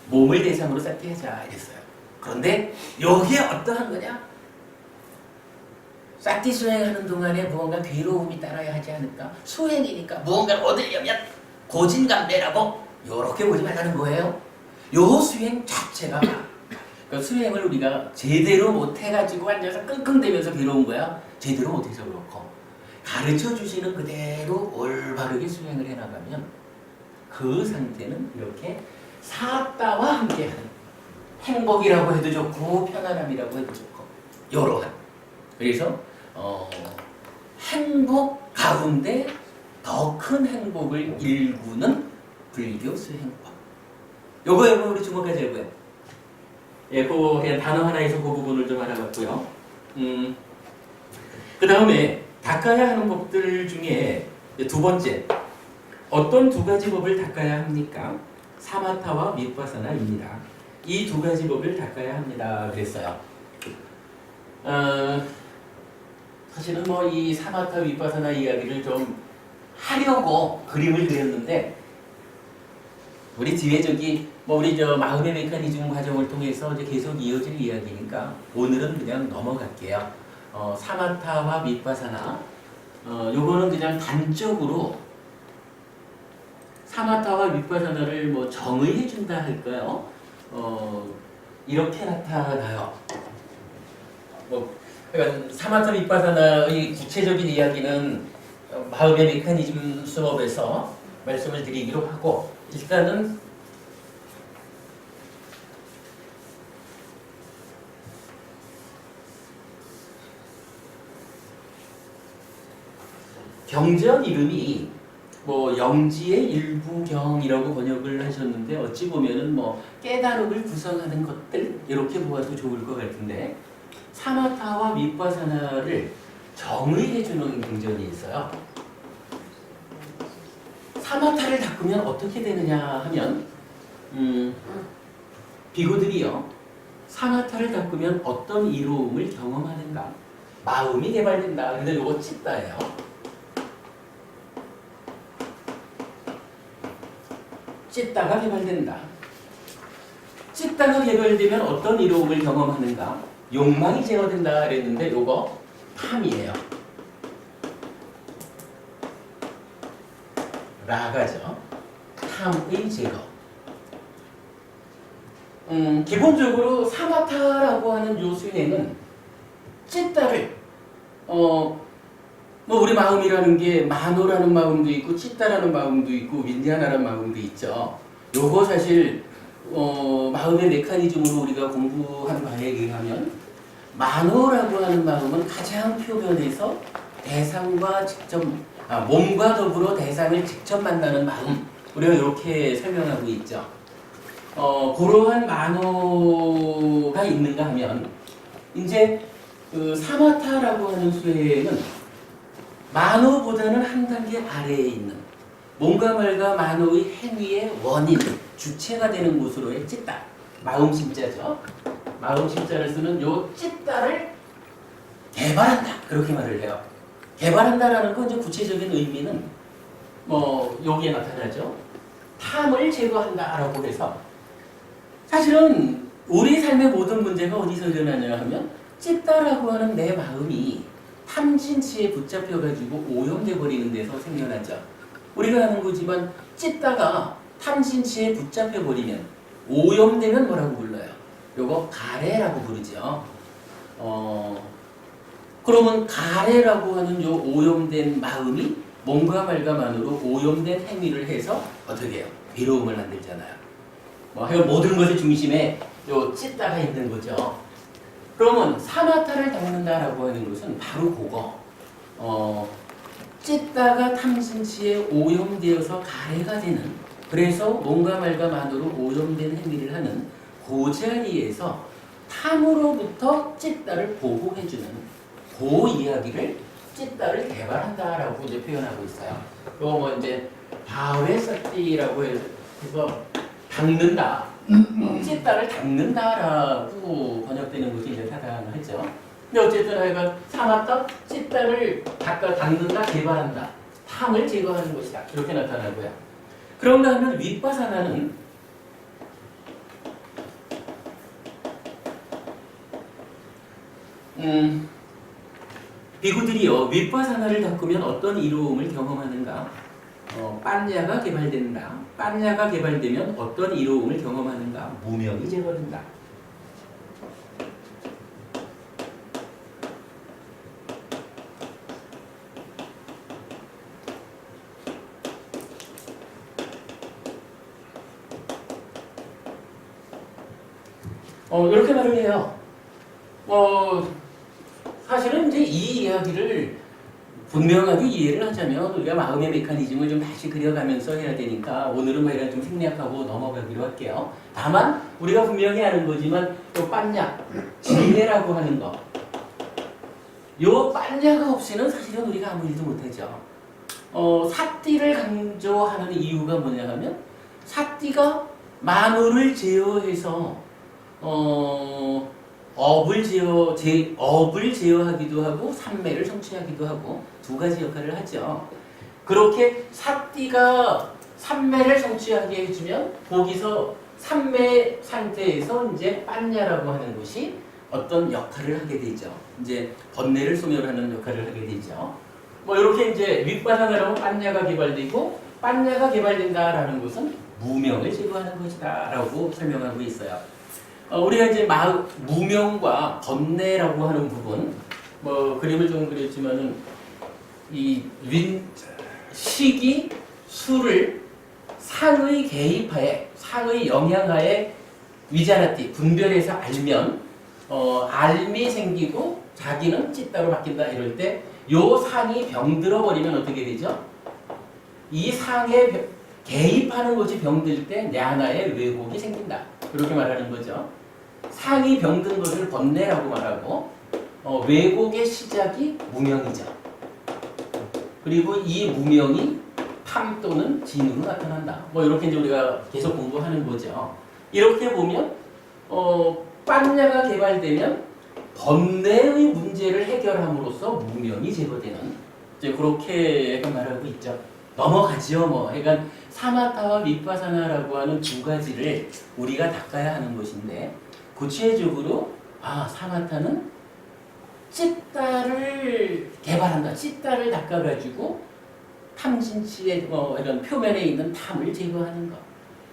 몸을 대상으로 쌓게 하자 이랬어요. 그런데 여기에 어떠한 거냐? 싹디 수행하는 동안에 무언가 괴로움이 따라야 하지 않을까? 수행이니까 무언가를 얻으려면 고진감대라고 이렇게 보지 말라는 거예요. 요 수행 자체가 그 수행을 우리가 제대로 못해가지고 앉아서 끙끙대면서 괴로운 거야. 제대로 못해서 그렇고 가르쳐 주시는 그대로 올바르게 수행을 해나가면 그 상태는 이렇게 사다와 함께하는 행복이라고 해도 좋고 편안함이라고 해도 좋고 이러한 그래서 행복 가운데 더 큰 행복을 일구는 불교 수행법. 요거 우리 주목하자고요. 예, 그냥 단어 하나에서 그 부분을 좀 알아봤고요. 그 다음에 닦아야 하는 법들 중에 두 번째 어떤 두 가지 법을 닦아야 합니까? 사마타와 미파사나입니다. 이 두 가지 법을 닦아야 합니다. 그랬어요. 사실은 이 사마타 위파사나 이야기를 좀 하려고 그림을 그렸는데 우리 뒤에 우리 마음의 메커니즘 과정을 통해서 이제 계속 이어질 이야기니까 오늘은 그냥 넘어갈게요. 사마타와 미파사나 요거는 그냥 단적으로 사마타와 윗바사나를 뭐 정의해 준다 할까요? 이렇게 나타나요. 그러니까 사마타 윗바사나의 구체적인 이야기는 마음의 메커니즘 수업에서 말씀을 드리기로 하고, 일단은 경전 이름이 뭐 영지의 일부경이라고 번역을 하셨는데, 어찌 보면은 뭐 깨달음을 구성하는 것들 이렇게 보아도 좋을 것 같은데, 사마타와 윗바사나를 정의해주는 경전이 있어요. 사마타를 닦으면 어떻게 되느냐 하면, 비구들이요, 사마타를 닦으면 어떤 이로움을 경험하는가? 마음이 개발된다. 근데 요거 찢다예요. 찢다가 개발된다. 찢다가 개발되면 어떤 이로움을 경험하는가? 욕망이 제어된다 그랬는데 요거 탐이에요. 라가죠. 탐의 제거. 기본적으로 사마타라고 하는 요 수행은 찢다를 뭐 우리 마음이라는 게 마노라는 마음도 있고 찢다라는 마음도 있고 윈디아나라는 마음도 있죠. 요거 사실 마음의 메커니즘으로 우리가 공부한 바에 의하면 마노라고 하는 마음은 가장 표면에서 대상과 직접 몸과 더불어 대상을 직접 만나는 마음, 우리가 이렇게 설명하고 있죠. 그러한 마노가 있는가 하면 이제 그 사마타라고 하는 수행은 마노보다는 한 단계 아래에 있는 몸과 말과 마노의 행위의 원인, 주체가 되는 곳으로의 찢다, 마음심자죠. 마음심자를 쓰는 요 찢다를 개발한다, 그렇게 말을 해요. 개발한다라는 건 이제 구체적인 의미는 뭐 여기에 나타나죠. 탐을 제거한다라고 해서, 사실은 우리 삶의 모든 문제가 어디서 일어나냐 하면 찢다라고 하는 내 마음이 탐진치에 붙잡혀가지고 오염돼 버리는 데서 생겨나죠. 우리가 아는 거지만 찢다가 탐진치에 붙잡혀 버리면, 오염되면 뭐라고 불러요? 요거 가래라고 부르죠. 그러면 가래라고 하는 요 오염된 마음이 몸과 말과 만으로 오염된 행위를 해서 어떻게 해요? 괴로움을 만들잖아요. 뭐 모든 것의 중심에 요 찢다가 있는 거죠. 그러면 사마타를 닦는다라고 하는 것은 바로 그거. 찢다가 탐진치에 오염되어서 가래가 되는, 그래서 몸과 말과 만으로 오염된 행위를 하는 그 자리에서 탐으로부터 찢다를 보호해주는 그 이야기를 찢다를 개발한다라고 이제 표현하고 있어요. 그거 뭐 이제 바웨사티라고 해서 닦는다, 찢다를 닦는다라고 번역되는 것이 이제 타당하죠. 근데 어쨌든 하여간 사마타, 찢다를 닦는다, 개발한다, 탐을 제거하는 것이다, 이렇게 나타나고요. 그런가 하면 윗바사나는 비구들이요, 윗바사나를 닦으면 어떤 이로움을 경험하는가? 빤야가 개발된다. 빤야가 개발되면 어떤 이로움을 경험하는가? 무명이 제거된다. 이렇게 말을 해요. 사실은 이제 이 이야기를 분명하게 이해를 하자면 우리가 마음의 메커니즘을 좀 다시 그려가면서 해야 되니까 오늘은 뭐 이런 좀 생략하고 넘어가기로 할게요. 다만 우리가 분명히 아는 거지만 요 빤야, 진례라고 하는 거, 요 빤야가 없이는 사실은 우리가 아무 일도 못하죠. 사띠를 강조하는 이유가 뭐냐 하면 사띠가 만호를 제어해서 업을 제어하기도 하고 삼매를 성취하기도 하고 두 가지 역할을 하죠. 그렇게 사띠가 삼매를 성취하게 해주면 거기서 삼매 상태에서 이제 빤야라고 하는 것이 어떤 역할을 하게 되죠. 이제 번뇌를 소멸하는 역할을 하게 되죠. 뭐 이렇게 이제 윗바사나라고 빤냐가 개발되고 빤냐가 개발된다라는 것은 무명을 제거하는 것이다라고 설명하고 있어요. 우리가 이제 무명과 번뇌라고 하는 부분, 뭐 그림을 좀 그렸지만은 이 식이 수를 상의 개입하에, 상의 영향하에 위자라티 분별해서 알면 알미 생기고 자기는 찢다로 바뀐다 이럴 때 요 상이 병들어 버리면 어떻게 되죠? 이 상에 개입하는 것이 병들 때 냐나의 왜곡이 생긴다. 이렇게 말하는 거죠. 상이 병든 것을 번뇌라고 말하고 왜곡의 시작이 무명이죠. 그리고 이 무명이 탐 또는 진으로 나타난다. 뭐 이렇게 이제 우리가 계속 공부하는 거죠. 이렇게 보면 빤냐가 개발되면 번뇌의 문제를 해결함으로써 무명이 제거되는 이제 그렇게 약간 말하고 있죠. 넘어가지요. 뭐 그러니까 사마타와 윗바사나라고 하는 두 가지를 우리가 닦아야 하는 것인데 구체적으로 사마타는 찌따를 개발한다. 찌따를 닦아가지고 탐진치의 이런 표면에 있는 탐을 제거하는 것.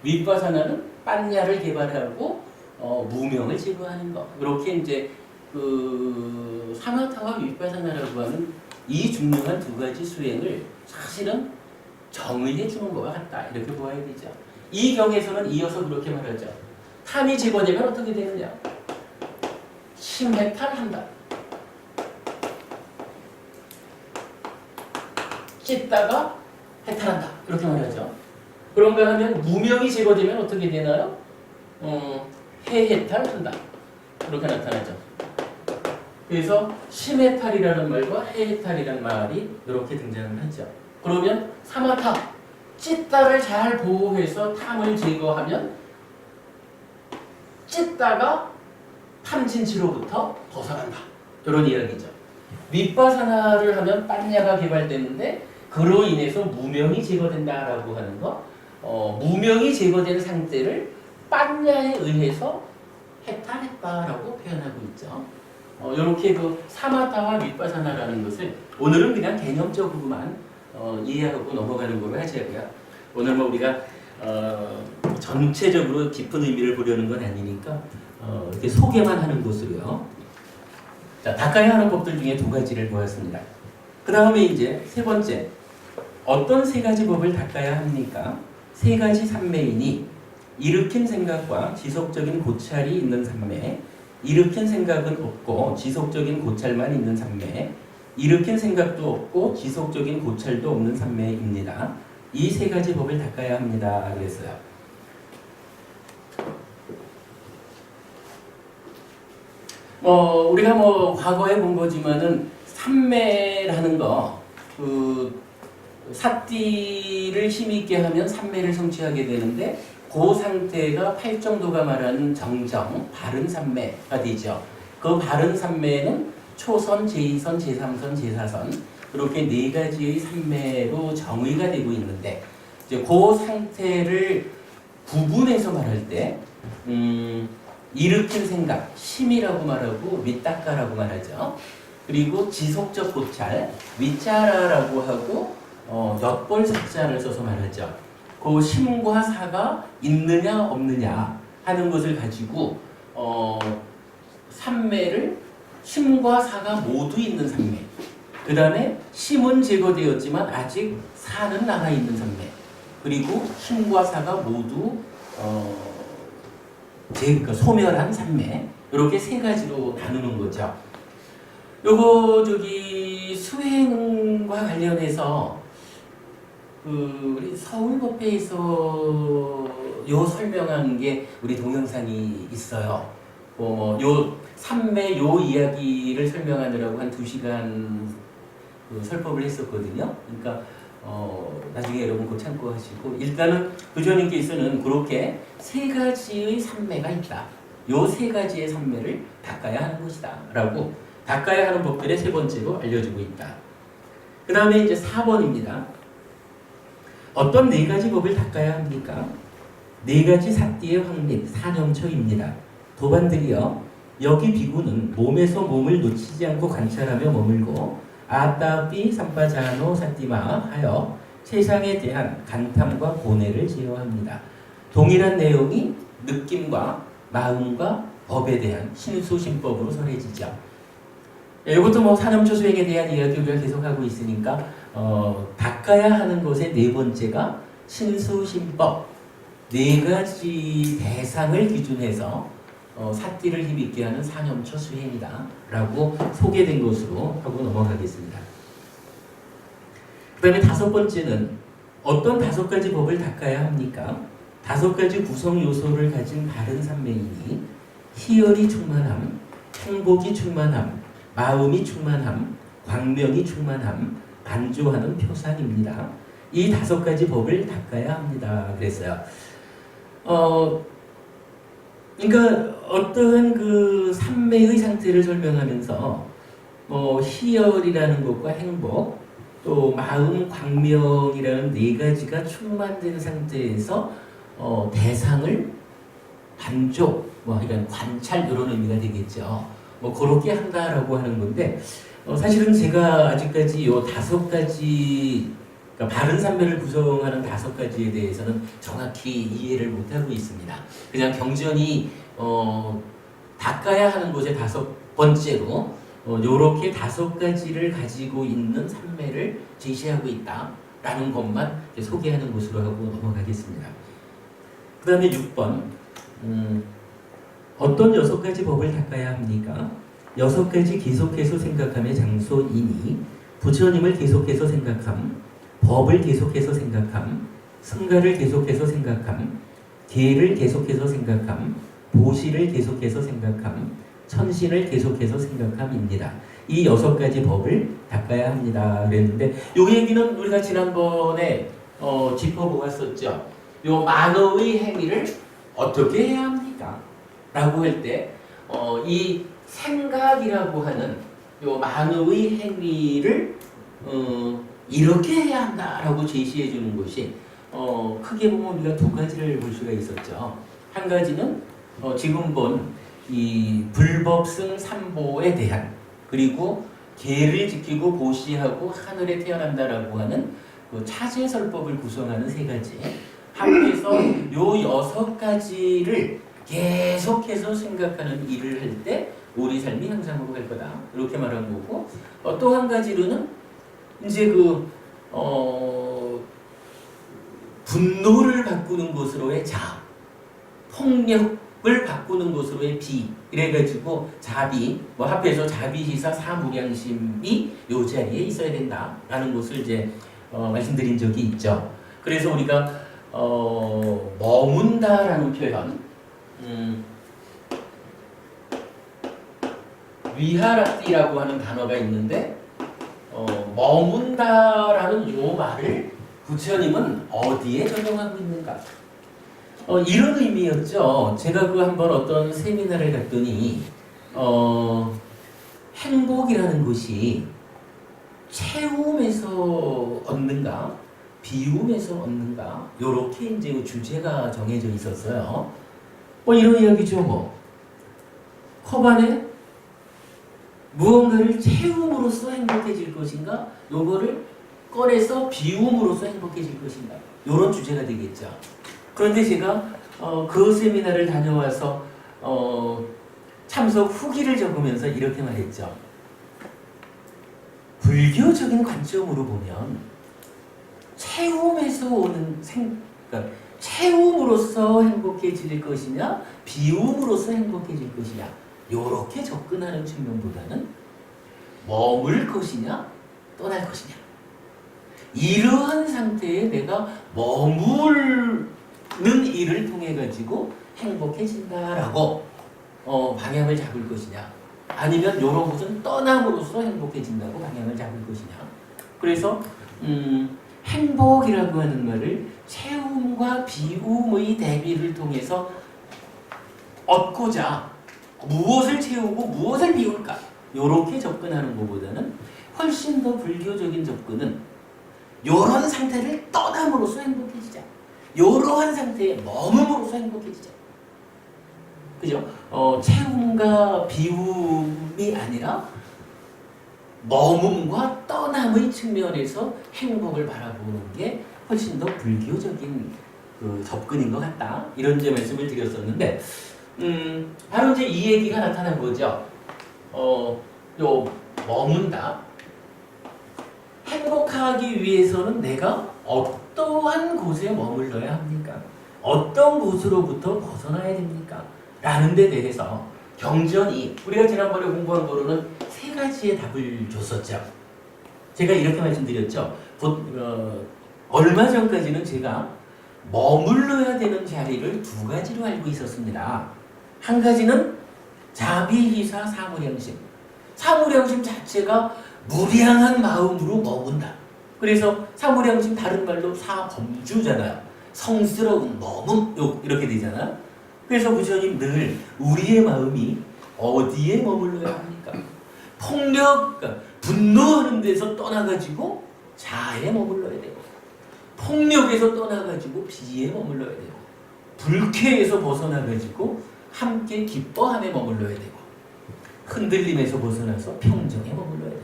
윗바사나는 빤냐를 개발하고 무명을 제거하는 것. 이렇게 이제 그 사마타와 윗바사나라고 하는 이 중요한 두 가지 수행을 사실은 정의해 주는 것과 같다. 이렇게 보아야 되죠. 이 경에서는 이어서 그렇게 말하죠. 탐이 제거되면 어떻게 되느냐? 심해탈한다. 찢다가 해탈한다. 이렇게 말하죠. 그런가 하면 무명이 제거되면 어떻게 되나요? 해해탈한다. 이렇게 나타나죠. 그래서 심해탈이라는 말과 해해탈이라는 말이 이렇게 등장을 하죠. 그러면 사마타, 찢다를 잘 보호해서 탐을 제거하면 찢다가 탐진치로부터 벗어난다. 이런 이야기죠. 윗바사나를 하면 빤냐가 개발되는데 그로 인해서 무명이 제거된다라고 하는 거. 무명이 제거된 상태를 빤냐에 의해서 해탈했다라고 표현하고 있죠. 이렇게 그 사마타와 윗바사나라는 것을 오늘은 그냥 개념적으로만 이해하고 넘어가는 걸로 하자고요. 오늘 뭐 우리가 전체적으로 깊은 의미를 보려는 건 아니니까 이렇게 소개만 하는 것으로요. 자, 닦아야 하는 법들 중에 두 가지를 보았습니다. 그 다음에 이제 세 번째, 어떤 세 가지 법을 닦아야 합니까? 세 가지 산매이니 일으킨 생각과 지속적인 고찰이 있는 산매, 일으킨 생각은 없고 지속적인 고찰만 있는 산매, 일으킨 생각도 없고 지속적인 고찰도 없는 산매입니다. 이 세 가지 법을 닦아야 합니다. 그랬어요. 우리가 과거에 본 거지만은 산매라는 거, 사띠를 힘있게 하면 산매를 성취하게 되는데 그 상태가 팔정도가 말하는 정정, 바른 산매가 되죠. 그 바른 산매는 초선, 제2선, 제3선, 제4선 이렇게 네 가지의 산매로 정의가 되고 있는데 이제 그 상태를 구분해서 말할 때 일으킨 생각, 심이라고 말하고 윗닦아라고 말하죠. 그리고 지속적 고찰, 윗자라라고 하고 엿볼 삭자를 써서 말하죠. 그 심과 사가 있느냐 없느냐 하는 것을 가지고 산매를 심과 사가 모두 있는 산매, 그 다음에 심은 제거되었지만 아직 사는 남아있는 산매, 그리고 심과 사가 모두 그러니까 소멸한 산매, 이렇게 세 가지로 나누는 거죠. 요거 수행과 관련해서 우리 서울법회에서 요 설명한 게 우리 동영상이 있어요. 요 삼매 요 이야기를 설명하느라고 한 2시간 설법을 했었거든요. 그러니까 나중에 여러분 그 참고하시고 일단은 부처님께서는 그렇게 세 가지의 삼매가 있다. 요 세 가지의 삼매를 닦아야 하는 것이다. 라고 닦아야 하는 법들의 세 번째로 알려주고 있다. 그 다음에 이제 4번입니다. 어떤 네 가지 법을 닦아야 합니까? 네 가지 사띠의 확립, 사념초입니다. 도반들이여, 여기 비구는 몸에서 몸을 놓치지 않고 관찰하며 머물고 아따삐 삼빠자노 사띠마 하여 세상에 대한 간탐과 고뇌를 제어합니다. 동일한 내용이 느낌과 마음과 법에 대한 신수신법으로 설해지죠. 이것도 뭐 사념초 수행에 대한 이야기를 계속하고 있으니까 닦아야 하는 것의 네 번째가 신수신법, 네 가지 대상을 기준해서 사띠를 힘있게 하는 사념초 수행이다 라고 소개된 것으로 하고 넘어가겠습니다. 그 다음에 다섯 번째는 어떤 다섯 가지 법을 닦아야 합니까? 다섯 가지 구성 요소를 가진 바른 삼매이니 희열이 충만함, 행복이 충만함, 마음이 충만함, 광명이 충만함, 반조하는 표상입니다. 이 다섯 가지 법을 닦아야 합니다. 그랬어요. 그러니까 어떠한 그 삼매의 상태를 설명하면서 희열이라는 것과 행복, 또 마음, 광명이라는 네 가지가 충만된 상태에서 대상을 반조, 그러니까 관찰 이런 의미가 되겠죠. 그렇게 한다라고 하는 건데 사실은 제가 아직까지 요 다섯 가지 그러니까 바른 삼매를 구성하는 다섯 가지에 대해서는 정확히 이해를 못하고 있습니다. 그냥 경전이 닦아야 하는 것의 다섯 번째로 요렇게 다섯 가지를 가지고 있는 삼매를 제시하고 있다라는 것만 소개하는 것으로 하고 넘어가겠습니다. 그 다음에 6번 어떤 여섯 가지 법을 닦아야 합니까? 여섯 가지 계속해서 생각함의 장소이니 부처님을 계속해서 생각함, 법을 계속해서 생각함, 승가를 계속해서 생각함, 계를 계속해서 생각함, 보시를 계속해서 생각함, 천신을 계속해서 생각함입니다. 이 여섯 가지 법을 닦아야 합니다. 그랬는데 이 얘기는 우리가 지난번에 짚어보았었죠. 요 만어의 행위를 어떻게 해야 합니까? 라고 할 때 이 생각이라고 하는 요 만어의 행위를 이렇게 해야 한다라고 제시해 주는 것이 크게 보면 우리가 두 가지를 볼 수가 있었죠. 한 가지는 지금 본 이 불법승 삼보에 대한 그리고 계를 지키고 보시하고 하늘에 태어난다라고 하는 그 차제설법을 구성하는 세 가지 합해서 요 여섯 가지를 계속해서 생각하는 일을 할 때 우리 삶이 향상으로 갈 거다 이렇게 말한 거고 또 한 가지로는 이제 분노를 바꾸는 것으로의 자, 폭력을 바꾸는 것으로의 비 이래가지고 자비 합해서 자비시사 사무량심이 요 자리에 있어야 된다라는 것을 이제 말씀드린 적이 있죠. 그래서 우리가 머문다라는 표현 위하라띠라고 하는 단어가 있는데 머문다라는 요 말을 부처님은 어디에 적용하고 있는가? 이런 의미였죠. 제가 한번 어떤 세미나를 갔더니 행복이라는 것이 채움에서 얻는가, 비움에서 얻는가, 요렇게 이제 주제가 정해져 있었어요. 이런 이야기죠. 컵 안에 무언가를 채움으로써 행복해질 것인가, 요거를 꺼내서 비움으로써 행복해질 것인가, 요런 주제가 되겠죠. 그런데 제가 그 세미나를 다녀와서 참석 후기를 적으면서 이렇게 말했죠. 불교적인 관점으로 보면 채움에서 오는 그러니까 채움으로써 행복해질 것이냐 비움으로써 행복해질 것이냐 요렇게 접근하는 측면보다는 머물 것이냐 떠날 것이냐 이러한 상태에 내가 머물는 일을 통해 가지고 행복해진다라고 방향을 잡을 것이냐 아니면 요런 것은 떠남으로써 행복해진다고 방향을 잡을 것이냐. 그래서 행복이라고 하는 말을 채움과 비움의 대비를 통해서 얻고자 무엇을 채우고 무엇을 비울까 요렇게 접근하는 것보다는 훨씬 더 불교적인 접근은 요런 상태를 떠남으로써 행복해지자. 요러한 상태에 머금으로써 행복해지자. 그죠? 채움과 비움이 아니라 머문과 떠남의 측면에서 행복을 바라보는 게 훨씬 더 불교적인 그 접근인 것 같다. 이런 이제 말씀을 드렸었는데, 바로 이제 이 얘기가 나타난 거죠. 요 머문다. 행복하기 위해서는 내가 어떠한 곳에 머물러야 합니까? 어떤 곳으로부터 벗어나야 됩니까? 라는 데 대해서 경전이 우리가 지난번에 공부한 거로는 세 가지의 답을 줬었죠. 제가 이렇게 말씀드렸죠. 얼마 전까지는 제가 머물러야 되는 자리를 두 가지로 알고 있었습니다. 한 가지는 자비희사 사무량심. 사무량심 자체가 무량한 마음으로 머문다. 그래서 사무량심 다른 말로 사범주잖아요. 성스러운 머문 이렇게 되잖아. 그래서 부처님 늘 우리의 마음이 어디에 머물러야 합니까? 폭력, 그러니까 분노하는 데서 떠나가지고 자에 머물러야 되고, 폭력에서 떠나가지고 비에 머물러야 되고, 불쾌에서 벗어나가지고 함께 기뻐함에 머물러야 되고, 흔들림에서 벗어나서 평정에 머물러야 되고,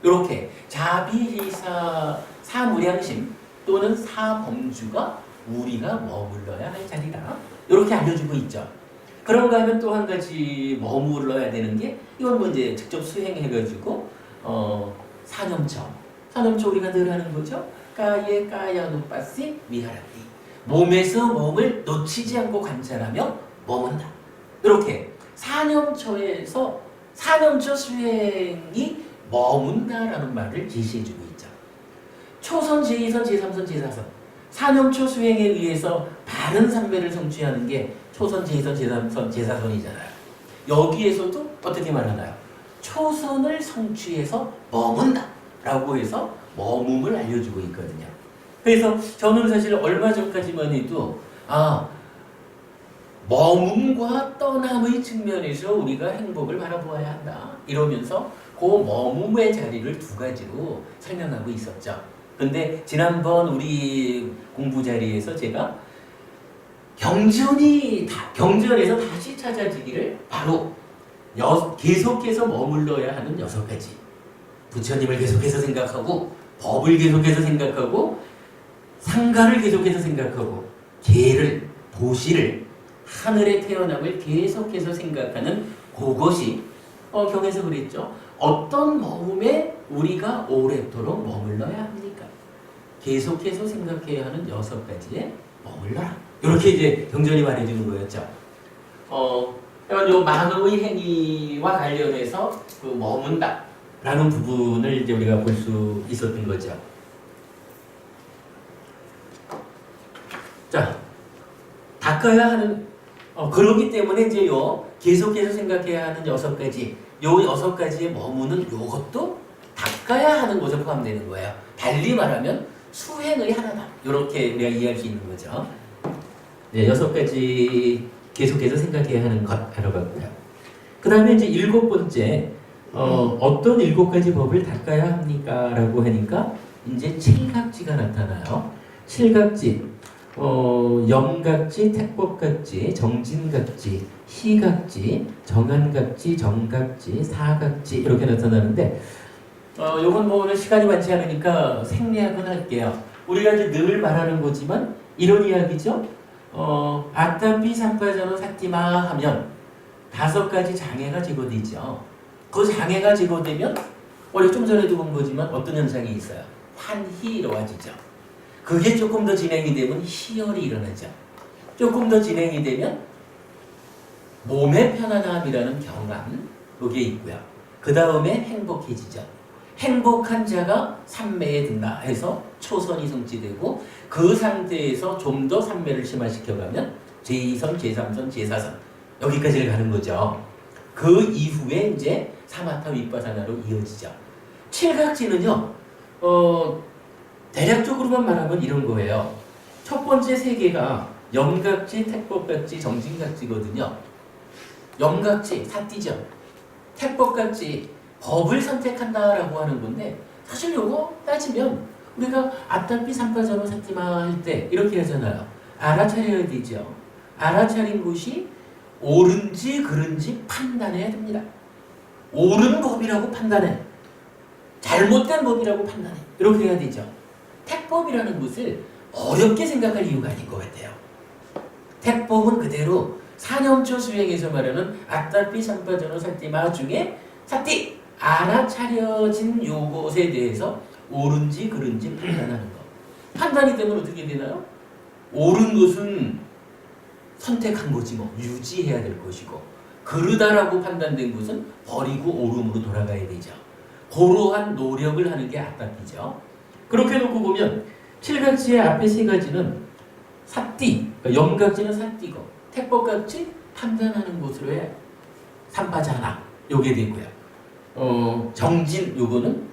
이렇게 자비희사 사무량심 또는 사범주가 우리가 머물러야 할 자리다. 이렇게 알려주고 있죠. 그런가 하면 또 한 가지 머물러야 되는 게, 이건 뭐 이제 직접 수행해가지고 사념처. 사념처 우리가 늘 하는 거죠. 까예 까야누빠시 미하라티. 몸에서 몸을 놓치지 않고 관찰하며 머문다. 이렇게 사념처에서 사념처 수행이 머문다라는 말을 제시해주고 있죠. 초선, 제2선, 제3선, 제4선. 사념처 수행에 의해서 바른 삼매를 성취하는 게 초선, 제2선, 제3선, 제4선이잖아요. 여기에서도 어떻게 말하나요? 초선을 성취해서 머문다 라고 해서 머문을 알려주고 있거든요. 그래서 저는 사실 얼마 전까지만 해도 머문과 떠남의 측면에서 우리가 행복을 바라보아야 한다 이러면서 그 머문의 자리를 두 가지로 설명하고 있었죠. 근데 지난번 우리 공부 자리에서 제가 경전에서 다시 찾아지기를 바로 계속해서 머물러야 하는 6가지. 부처님을 계속해서 생각하고, 법을 계속해서 생각하고, 상가를 계속해서 생각하고, 계를, 도시를, 하늘의 태어남을 계속해서 생각하는 그것이 경에서 그랬죠. 어떤 머움에 우리가 오랫도록 머물러야 합니까? 계속해서 생각해야 하는 6가지에 머물러라. 이렇게 이제 경전이 말해주는 거였죠. 요 마음의 행위와 관련해서 그 머문다 라는 부분을 이제 우리가 볼 수 있었던 거죠. 자, 닦아야 하는, 그러기 때문에 이제 계속해서 생각해야 하는 6가지, 요 6가지의 머무는 요것도 닦아야 하는 것에 포함되는 거예요. 달리 말하면 수행의 하나다. 이렇게 우리가 이해할 수 있는 거죠. 네, 6가지 계속해서 생각해야 하는 것 알아봤고요. 그 다음에 이제 7번째, 어떤 7가지 법을 닦아야 합니까? 라고 하니까 이제 7각지가 나타나요. 7각지, 염각지, 택법각지, 정진각지, 희각지, 정한각지, 정각지, 사각지 이렇게 나타나는데, 요건 뭐 오늘 시간이 많지 않으니까 생략은 할게요. 우리가 이제 늘 말하는 거지만 이런 이야기죠. 아따피 삼파자노 사티마 하면 5가지 장애가 제거되죠. 그 장애가 제거되면 우리 좀 전에도 본 거지만 어떤 현상이 있어요. 환희 이루어지죠. 그게 조금 더 진행이 되면 희열이 일어나죠. 조금 더 진행이 되면 몸의 편안함이라는 경감, 그게 있고요. 그 다음에 행복해지죠. 행복한 자가 삼매에 든다 해서 초선이 성취되고, 그 상태에서 좀 더 삼매를 심화시켜가면 제2선, 제3선, 제4선 여기까지를 가는 거죠. 그 이후에 이제 사마타 윗바사나로 이어지죠. 7각지는요, 대략적으로만 말하면 이런 거예요. 첫 번째 3개가 염각지, 택법각지, 정진각지거든요. 염각지, 사띠죠. 택법각지, 법을 선택한다라고 하는 건데, 사실 요거 따지면 우리가 아따피 삼파자노 사티마 할 때 이렇게 하잖아요. 알아차려야 되죠. 알아차린 것이 옳은지 그른지 판단해야 됩니다. 옳은 법이라고 판단해. 잘못된 법이라고 판단해. 이렇게 해야 되죠. 택법이라는 것을 어렵게 생각할 이유가 아닌 것 같아요. 택법은 그대로 사념초 수행에서 말하는 아따피 삼파전어 사띠마 중에 사띠 알아차려진 요것에 대해서 옳은지 그른지 판단하는 것. 판단이 되면 어떻게 되나요? 옳은 것은 선택한 거지 뭐 유지해야 될 것이고 그르다라고 판단된 것은 버리고 옳음으로 돌아가야 되죠. 그러한 노력을 하는 게 아따피죠. 그렇게 놓고 보면 칠각지의 앞에 세 가지는 사띠, 그러니까 염각지는 사띠고 택법각지 판단하는 것으로 해 삼파자나 요게 되고요. 정진 요거는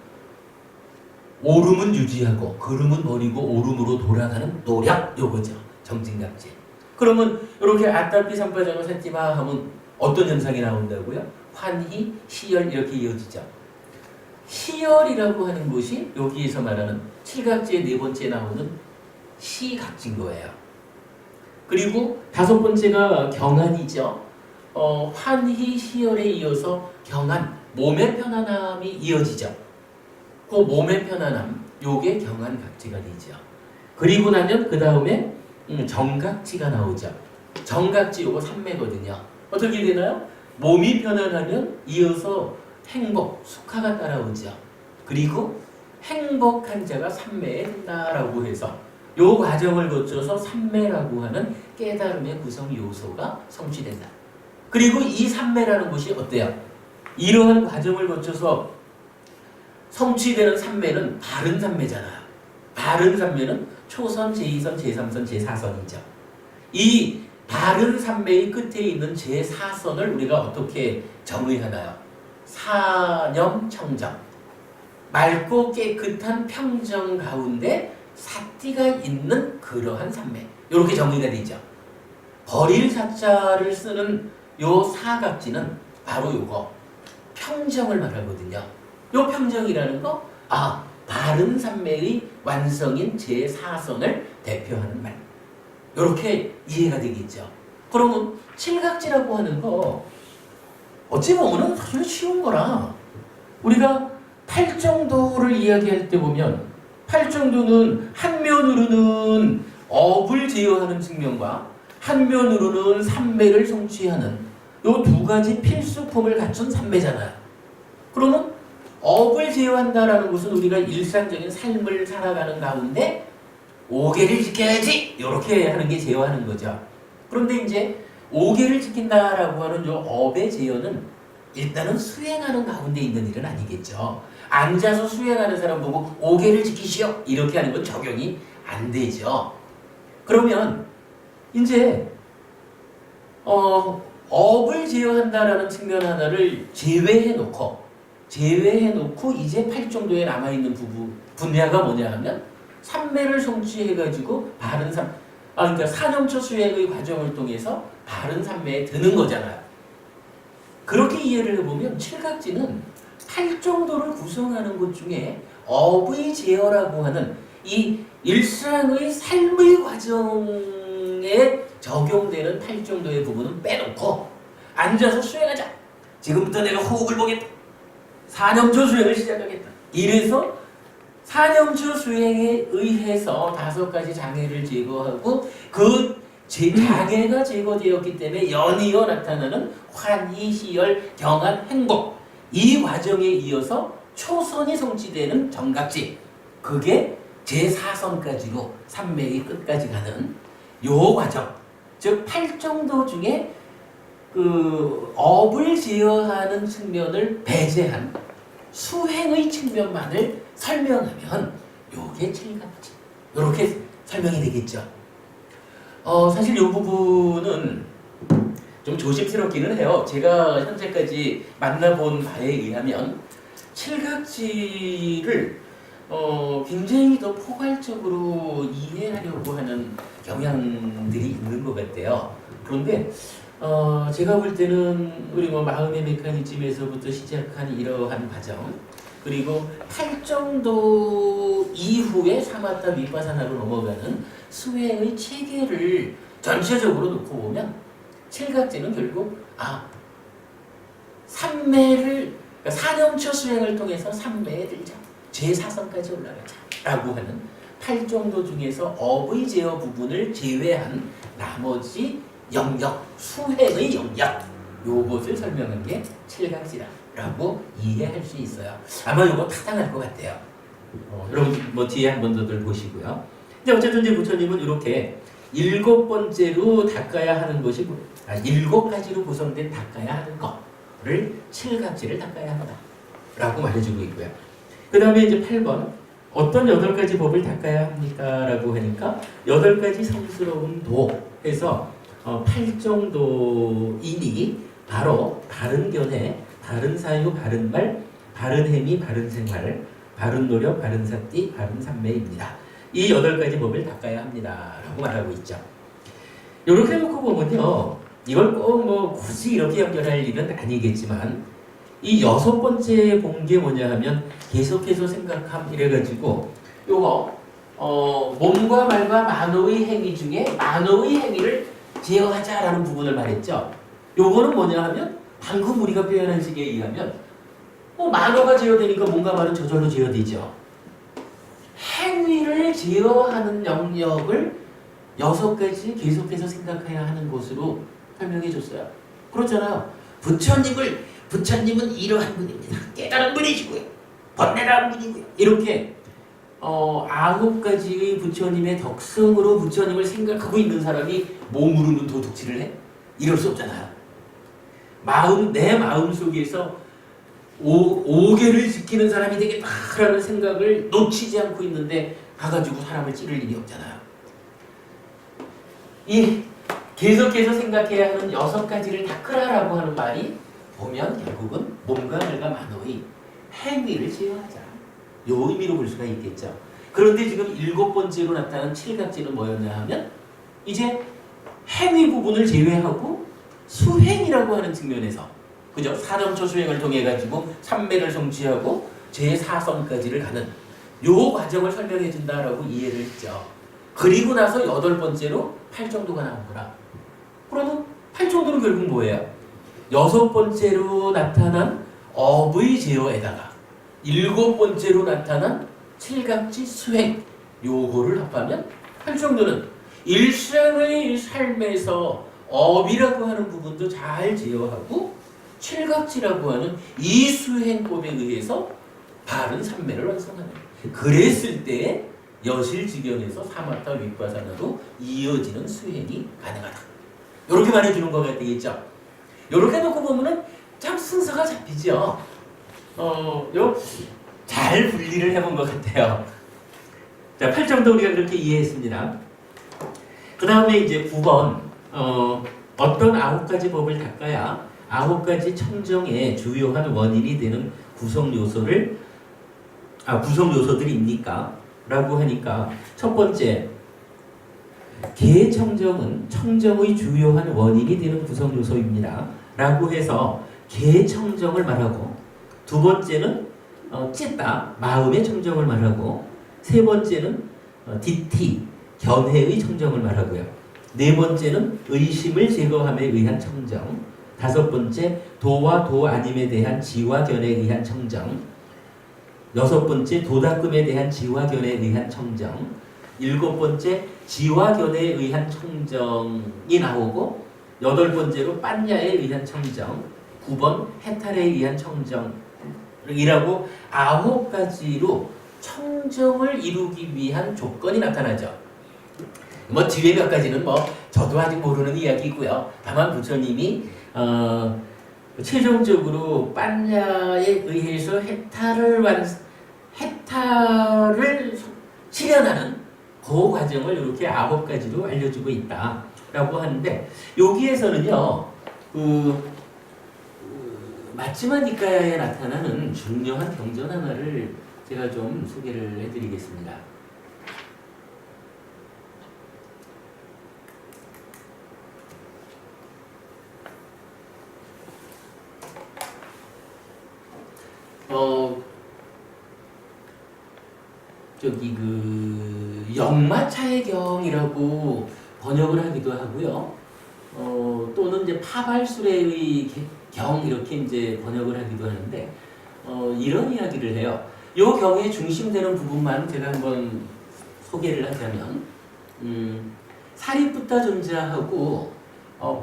옳음은 유지하고 그름은 버리고 옳음으로 돌아가는 노력 요거죠. 정진각지. 그러면 이렇게 아따피 삼파자나 사띠마 하면 어떤 현상이 나온다고요? 환희, 시열 이렇게 이어지죠. 시열이라고 하는 것이 여기에서 말하는 칠각지의 네 번째 나오는 시각지인 거예요. 그리고 다섯 번째가 경안이죠. 환희, 시열에 이어서 경안, 몸의 편안함이 이어지죠. 그 몸의 편안함, 요게 경안각지가 되죠. 그리고 나면 그 다음에 정각지가 나오죠. 정각지 요거 삼매거든요. 어떻게 되나요? 몸이 편안하면 이어서 행복, 숙화가 따라오죠. 그리고 행복한 자가 삼매에 든다라고 해서 요 과정을 거쳐서 삼매라고 하는 깨달음의 구성 요소가 성취된다. 그리고 이 삼매라는 것이 어때요? 이러한 과정을 거쳐서 성취되는 삼매는 바른 삼매잖아요. 바른 삼매는 초선, 제2선, 제3선, 제4선이죠. 이 바른 삼매의 끝에 있는 제4선을 우리가 어떻게 정의하나요? 사념 청정. 맑고 깨끗한 평정 가운데 사띠가 있는 그러한 삼매. 이렇게 정의가 되죠. 버릴 사자를 쓰는 요 사각지는 바로 요거 평정을 말하거든요. 요 평정이라는 거, 바른 삼매의 완성인 제4선을 대표하는 말. 이렇게 이해가 되겠죠. 그러면 칠각지라고 하는 거 어찌 보면 사실 쉬운 거라. 우리가 팔정도를 이야기할 때 보면 팔정도는 한면으로는 업을 제어하는 측면과 한면으로는 삼매를 성취하는 요 두 가지 필수품을 갖춘 삼매잖아요. 그러면 업을 제어한다라는 것은 우리가 일상적인 삶을 살아가는 가운데 5계를 지켜야지 이렇게 하는 게 제어하는 거죠. 그런데 이제 5계를 지킨다라고 하는 요 업의 제어는 일단은 수행하는 가운데 있는 일은 아니겠죠. 앉아서 수행하는 사람 보고 5계를 지키시오 이렇게 하는 건 적용이 안 되죠. 그러면 이제 업을 제어한다라는 측면 하나를 제외해 놓고 이제 8정도에 남아있는 분야가 뭐냐 하면 삼매를 성취해가지고 바른 그러니까 사념초 수행의 과정을 통해서 바른 삼매에 드는 거잖아요. 그렇게 이해를 해보면 칠각지는 8정도를 구성하는 것 중에 업의 제어라고 하는 이 일상의 삶의 과정에 적용되는 8정도의 부분은 빼놓고 앉아서 수행하자. 지금부터 내가 호흡을 보겠다. 사념초 수행을 시작하겠다. 이래서 사념초 수행에 의해서 5가지 장애를 제거하고 그 장애가 제거되었기 때문에 연이어 나타나는 환희, 시열, 경안, 행복 이 과정에 이어서 초선이 성취되는 정각지 그게 제4선까지로 삼매의 끝까지 가는 요 과정 즉 8정도 중에 그 업을 제어하는 측면을 배제한 수행의 측면만을 설명하면 요게 칠각지 요렇게 설명이 되겠죠. 사실 이 부분은 좀 조심스럽기는 해요. 제가 현재까지 만나본 바에 의하면 칠각지를 굉장히 더 포괄적으로 이해하려고 하는 경향들이 있는 것 같아요. 그런데 제가 볼 때는 우리 마음의 메커니즘에서부터 시작한 이러한 과정 그리고 8정도 이후에 사마타 비파사나로 넘어가는 수행의 체계를 전체적으로 놓고 보면 칠각지는 결국 삼매를 그러니까 사념처 수행을 통해서 삼매에 들자, 제4성까지 올라가자라고 하는 8정도 중에서 업의 제어 부분을 제외한 나머지 영역, 수행의 영역, 요것을 설명한 게 칠각지라고 이해할 수 있어요. 아마 요거 타당할 것 같아요. 여러분 뭐 뒤에 한 번 더들 보시고요. 근데 어쨌든 이제 부처님은 이렇게 7번째로 닦아야 하는 것이 7가지로 구성된 닦아야 하는 거를 7각지를 닦아야 한다라고 말해주고 있고요. 그 다음에 이제 8번 어떤 8가지 법을 닦아야 합니까? 라고 하니까 8가지 성스러운 도해서 8정도이니 바로 바른 견해, 바른 사유, 바른 말, 바른 행위, 바른 생활, 바른 노력, 바른 사띠, 바른 삼매입니다. 이 8가지 법을 닦아야 합니다. 라고 말하고 있죠. 이렇게 놓고 보면요. 이걸 꼭 뭐 굳이 이렇게 연결할 일은 아니겠지만 이 6번째 본 게 뭐냐 하면 계속해서 생각함 이래가지고 요거 몸과 말과 만호의 행위 중에 만호의 행위를 제어하자라는 부분을 말했죠. 요거는 뭐냐 하면 방금 우리가 표현한 식에 의하면 만호가 제어되니까 몸과 말은 저절로 제어되죠. 행위를 제어하는 영역을 6가지 계속해서 생각해야 하는 것으로 설명해 줬어요. 그렇잖아요. 부처님은 이러한 분입니다. 깨달은 분이시고요. 번뇌라는 분이고요. 이렇게 9가지의 부처님의 덕성으로 부처님을 생각하고 있는 사람이 몸으로는 도둑질을 해? 이럴 수 없잖아요. 내 마음 속에서 5개를 지키는 사람이 되겠다라는 생각을 놓치지 않고 있는데 가가지고 사람을 찌를 일이 없잖아요. 이 계속해서 생각해야 하는 6가지를 닦으라라고 하는 말이 보면 결국은 몸과 말과 만호의 행위를 제어하자. 요 의미로 볼 수가 있겠죠. 그런데 지금 7번째로 나타난 7각지는 뭐였냐 하면 이제 행위 부분을 제외하고 수행이라고 하는 측면에서 그죠? 사념처 수행을 통해 가지고 삼매를 성취하고 제4성까지를 가는 요 과정을 설명해 준다라고 이해를 했죠. 그리고 나서 8번째로 8정도가 나온 거라. 그러면 8정도는 결국 뭐예요? 6번째로 나타난 업의 제어에다가 7번째로 나타난 7각지 수행 요거를 합하면 8정도는 일상의 삶에서 업이라고 하는 부분도 잘 제어하고 7각지라고 하는 이 수행법에 의해서 바른 삼매를 완성하는. 그랬을 때 여실지경에서 사마타 윗바사나로 이어지는 수행이 가능하다. 이렇게 말해주는 거가 되겠죠. 이렇게 놓고 보면은 참 순서가 잡히죠. 잘 분리를 해본 것 같아요. 자, 8정도 우리가 그렇게 이해했습니다. 그 다음에 이제 9번 어떤 9가지 법을 닦아야 9가지 청정의 주요한 원인이 되는 구성 요소들입니까? 라고 하니까 첫 번째 계청정은 청정의 주요한 원인이 되는 구성 요소입니다. 라고 해서 계청정을 말하고 두 번째는 찢다 마음의 청정을 말하고 세 번째는 디티 견해의 청정을 말하고요. 네 번째는 의심을 제거함에 의한 청정, 다섯 번째 도와 도 아님에 대한 지와 견해에 의한 청정, 여섯 번째 도닦음에 대한 지와 견해에 의한 청정, 일곱 번째 지와 견해에 의한 청정이 나오고 여덟 번째로 빤야에 의한 청정, 9번 해탈에 의한 청정이라고 9가지로 청정을 이루기 위한 조건이 나타나죠. 뭐 뒤에 몇 가지는 뭐 저도 아직 모르는 이야기고요. 다만 부처님이 최종적으로 빤야에 의해서 해탈을 실현하는 그 과정을 이렇게 9가지로 알려주고 있다라고 하는데 여기에서는요 마치마 니까야에 나타나는 중요한 경전 하나를 제가 좀 소개를 해드리겠습니다. 영마차의경이라고 번역을 하기도 하고요. 또는 이제 파발수레의 경 이렇게 이제 번역을 하기도 하는데 이런 이야기를 해요. 이 경우에 중심되는 부분만 제가 한번 소개를 하자면 사리뿌따 존자하고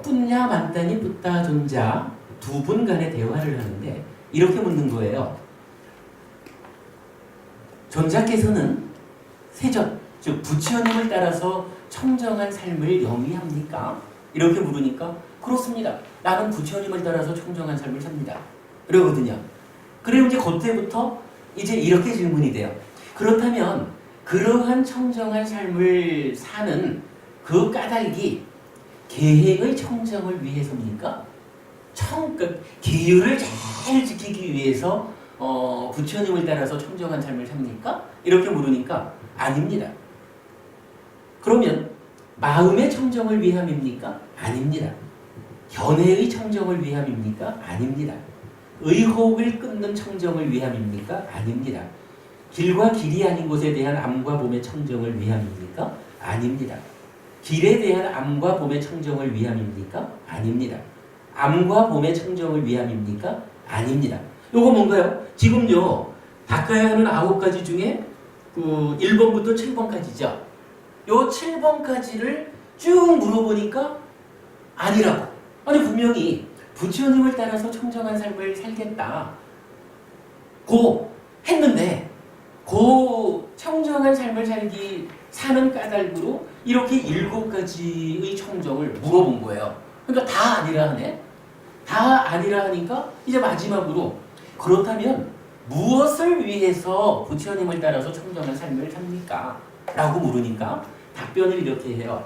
뿐냐 만다니 뿌따 존자 두 분 간의 대화를 하는데 이렇게 묻는 거예요. 존자께서는 세존, 즉 부처님을 따라서 청정한 삶을 영위합니까? 이렇게 물으니까 그렇습니다. 나는 부처님을 따라서 청정한 삶을 삽니다. 그러거든요. 그리고 이제 그때부터 이제 이렇게 질문이 돼요. 그렇다면 그러한 청정한 삶을 사는 그 까닭이 계행의 청정을 위해서입니까? 그러니까 계율을 잘 지키기 위해서 부처님을 따라서 청정한 삶을 삽니까? 이렇게 물으니까 아닙니다. 그러면 마음의 청정을 위함입니까? 아닙니다. 견해의 청정을 위함입니까? 아닙니다. 의혹을 끊는 청정을 위함입니까? 아닙니다. 길과 길이 아닌 곳에 대한 암과 봄의 청정을 위함입니까? 아닙니다. 길에 대한 암과 봄의 청정을 위함입니까? 아닙니다. 암과 봄의 청정을 위함입니까? 아닙니다. 요거 뭔가요? 지금요 닦아야 하는 9가지 중에 1번부터 7번까지죠. 요 7번까지를 쭉 물어보니까 아니라고. 아니 분명히 부처님을 따라서 청정한 삶을 살겠다 고 했는데 그 청정한 삶을 사는 까닭으로 이렇게 7가지의 청정을 물어본 거예요. 그러니까 다 아니라 하네. 다 아니라 하니까 이제 마지막으로 그렇다면 무엇을 위해서 부처님을 따라서 청정한 삶을 삽니까? 라고 물으니까 답변을 이렇게 해요.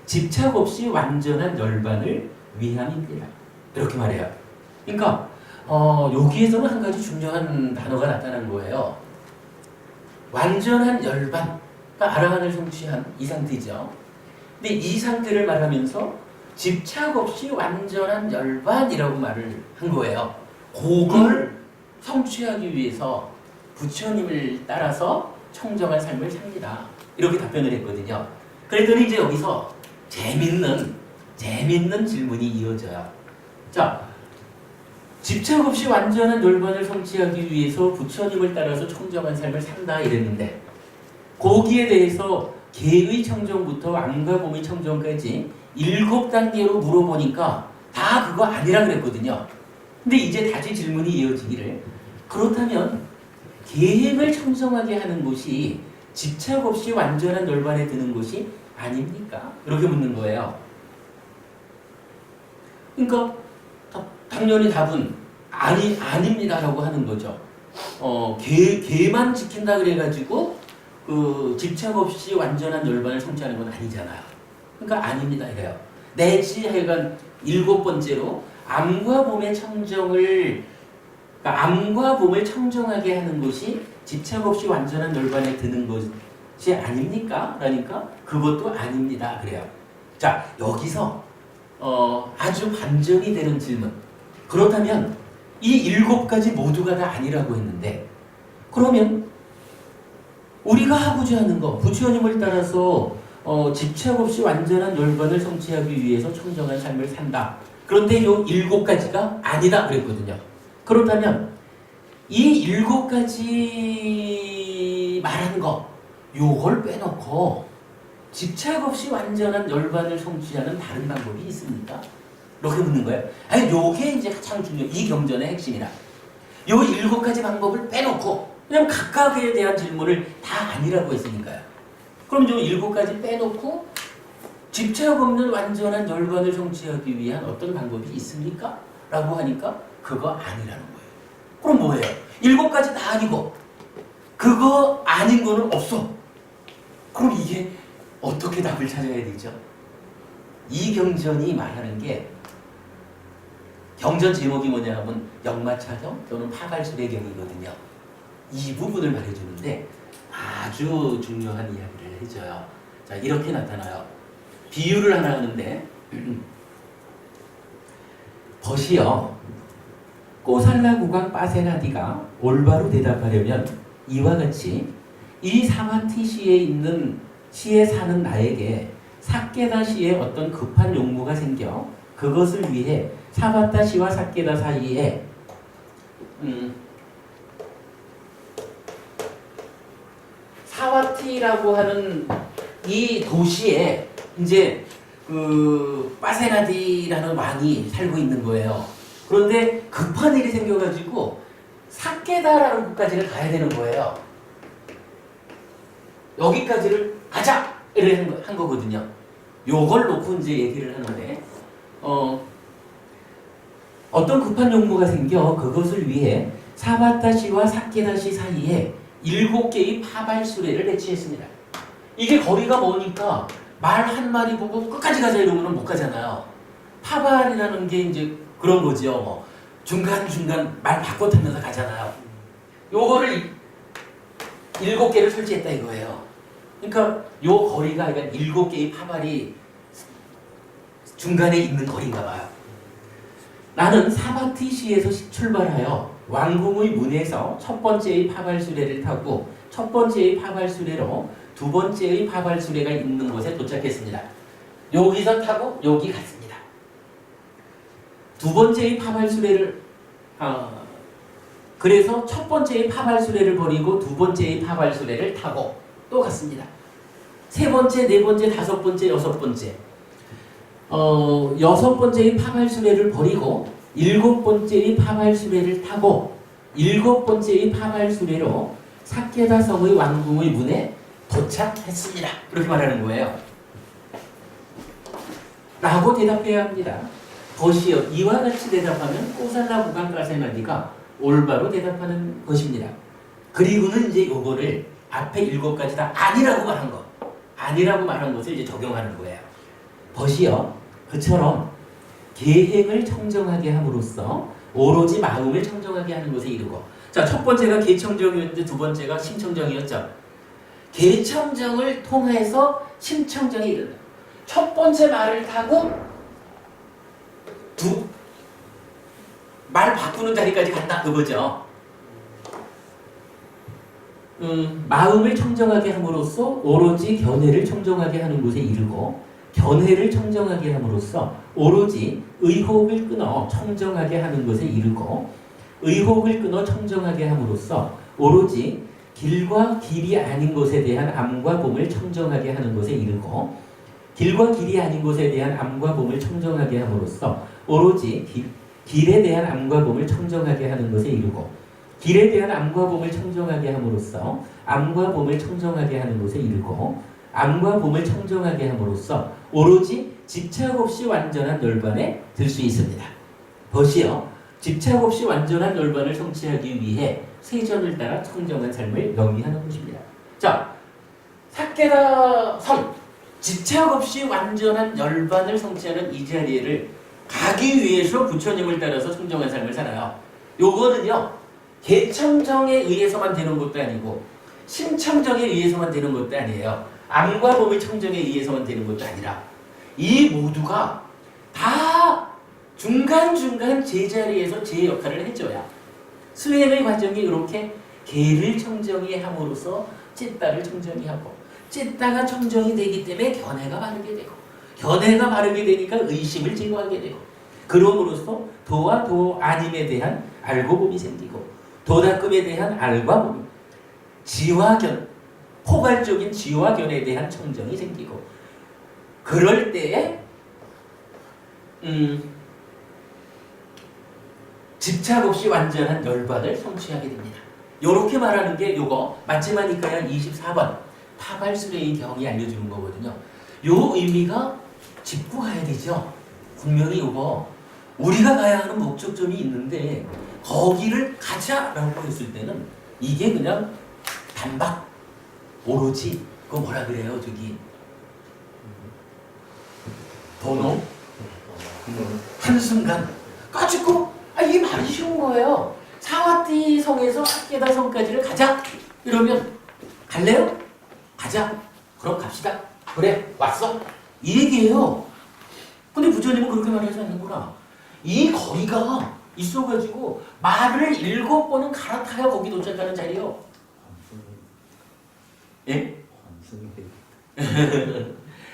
집착 없이 완전한 열반을 위함입니다. 이렇게 말해요. 그러니까 여기에서는 한 가지 중요한 단어가 나타난 거예요. 완전한 열반, 그러니까 아라한을 성취한 이 상태죠. 근데 이 상태를 말하면서 집착 없이 완전한 열반이라고 말을 한 거예요. 그걸 성취하기 위해서 부처님을 따라서 청정한 삶을 삽니다. 이렇게 답변을 했거든요. 그랬더니 이제 여기서 재밌는 질문이 이어져요. 자, 집착 없이 완전한 열반을 성취하기 위해서 부처님을 따라서 청정한 삶을 산다 이랬는데 거기에 대해서 개의 청정부터 암과 봄의 청정까지 7단계로 물어보니까 다 그거 아니라 그랬거든요. 근데 이제 다시 질문이 이어지기를 그렇다면 계행을 청정하게 하는 것이 집착 없이 완전한 열반에 드는 것이 아닙니까? 이렇게 묻는 거예요. 그러니까 당연히 답은 아닙니다라고 하는 거죠. 계만 지킨다 그래가지고 그 집착 없이 완전한 열반을 성취하는 건 아니잖아요. 그러니까 아닙니다 이래요. 내지 하여간 7번째로 암과 봄의 청정을 그러니까 암과 봄을 청정하게 하는 것이 집착 없이 완전한 열반에 드는 것이 아닙니까? 그러니까 그것도 아닙니다 그래요. 자 여기서 아주 반전이 되는 질문. 그렇다면 이 7가지 모두가 다 아니라고 했는데 그러면 우리가 하고자 하는 거 부처님을 따라서 집착 없이 완전한 열반을 성취하기 위해서 청정한 삶을 산다. 그런데 요 7가지가 아니다 그랬거든요. 그렇다면 이 7가지 말한 거 요걸 빼놓고 집착 없이 완전한 열반을 성취하는 다른 방법이 있습니까? 이렇게 묻는 거예요. 아니 요게 이제 가장 중요해요. 이 경전의 핵심이라. 요 7가지 방법을 빼놓고 그냥 각각에 대한 질문을 다 아니라고 했으니까요. 그럼 요 7가지 빼놓고 집착 없는 완전한 열반을 성취하기 위한 어떤 방법이 있습니까? 라고 하니까 그거 아니라는 거예요. 그럼 뭐예요? 7가지 다 아니고 그거 아닌 거는 없어. 그럼 이게 어떻게 답을 찾아야 되죠? 이 경전이 말하는 게 경전 제목이 뭐냐 하면 역마차경 또는 파갈수배경이거든요. 이 부분을 말해주는데 아주 중요한 이야기를 해줘요. 자 이렇게 나타나요. 비유를 하나 하는데 벗이요 꼬살라구강 빠세나디가 올바로 대답하려면 이와 같이 이 사마티시에 있는 시에 사는 나에게 사케다 시에 어떤 급한 용무가 생겨 그것을 위해 사바타 시와 사케다 사이에 사바티라고 하는 이 도시에 이제 그 파세나디라는 왕이 살고 있는 거예요. 그런데 급한 일이 생겨가지고 사케다라는 곳까지를 가야 되는 거예요. 여기까지를 가자! 이래 한 거거든요. 요걸 놓고 이제 얘기를 하는데, 어떤 급한 용무가 생겨 그것을 위해 사바타시와 사케다시 사이에 7개의 파발 수레를 배치했습니다. 이게 거리가 머니까 말 한 마리 보고 끝까지 가자 이러면 못 가잖아요. 파발이라는 게 이제 그런 거지요. 뭐 중간중간 말 바꿔 타면서 가잖아요. 요거를 7개를 설치했다 이거예요. 그러니까 요 거리가 그러니까 7개의 파발이 중간에 있는 거리인가 봐요. 나는 사바티시에서 출발하여 왕궁의 문에서 첫 번째의 파발 수레를 타고 첫 번째의 파발 수레로 두 번째의 파발 수레가 있는 곳에 도착했습니다. 여기서 타고 여기 갔습니다. 두 번째의 파발 수레를 그래서 첫 번째의 파발 수레를 버리고 두 번째의 파발 수레를 타고 또 갔습니다. 세 번째, 네 번째, 다섯 번째, 여섯 번째. 여섯 번째의 파발 수레를 버리고 일곱 번째의 파발 수레를 타고 일곱 번째의 파발 수레로 사케다 성의 왕궁의 문에 도착했습니다. 그렇게 말하는 거예요. 라고 대답해야 합니다. 것이요. 이와 같이 대답하면 꼬살라 구간가세나디가 올바로 대답하는 것입니다. 그리고는 이제 요거를 앞에 7가지 다 아니라고 말한 것. 아니라고 말한 것을 이제 적용하는 거예요. 벗이요. 그처럼 계행을 청정하게 함으로써 오로지 마음을 청정하게 하는 것에 이르고. 자, 첫 번째가 계청정이었는데 두 번째가 심청정이었죠. 계청정을 통해서 심청정이 이른다. 첫 번째 말을 타고 말 바꾸는 자리까지 간다 그거죠. 마음을 청정하게 함으로써 오로지 견해를 청정하게 하는 곳에 이르고 견해를 청정하게 함으로써 오로지 의혹을 끊어 청정하게 하는 것에 이르고 의혹을 끊어 청정하게 함으로써 오로지 길과 길이 아닌 것에 대한 암과 봄을 청정하게 하는 것에 이르고 길과 길이 아닌 것에 대한 암과 봄을 청정하게 함으로써 오로지 길에 대한 암과 봄을 청정하게 하는 것에 이르고 길에 대한 암과 봄을 청정하게 함으로써 암과 봄을 청정하게 하는 것에 이르고 암과 봄을 청정하게 함으로써 오로지 집착 없이 완전한 열반에 들 수 있습니다. 벗이요. 집착 없이 완전한 열반을 성취하기 위해 세전을 따라 청정한 삶을 영위하는 것입니다. 자, 사케다 성 집착 없이 완전한 열반을 성취하는 이 자리를 가기 위해서 부처님을 따라서 청정한 삶을 살아요. 요거는요. 계청정에 의해서만 되는 것도 아니고 심청정에 의해서만 되는 것도 아니에요. 암과 봄의 청정에 의해서만 되는 것도 아니라 이 모두가 다 중간중간 제자리에서 제 역할을 해줘야 수행의 과정이 이렇게 계를 청정히 함으로써 찌따를 청정히 하고 찌따가 청정이 되기 때문에 견해가 바르게 되고 견해가 바르게 되니까 의심을 제거하게 되고 그럼으로써 도와 도 아님에 대한 알고 봄이 생기고 도닦음에 대한 알과 봄 지화견 포괄적인 지화견에 대한 청정이 생기고 그럴 때에 집착 없이 완전한 열반을 성취하게 됩니다. 요렇게 말하는 게 요거 마지막이니까요 24번 파발수레의 경이 알려주는 거거든요. 요 의미가 짚고 가야 되죠. 분명히 요거 우리가 가야 하는 목적점이 있는데 거기를 가자라고 했을 때는 이게 그냥 단박 오로지 그거 뭐라 그래요 저기 번호 한순간 까짓고 이게 말이 쉬운 거예요. 사와티 성에서 사케다 성까지를 가자 이러면 갈래요? 가자. 그럼 갑시다. 그래 왔어? 이 얘기예요. 근데 부처님은 그렇게 말하지 않는구나. 이 거리가 있어가지고 말을 7번은 갈아타야 거기 도착하는 자리요. 예?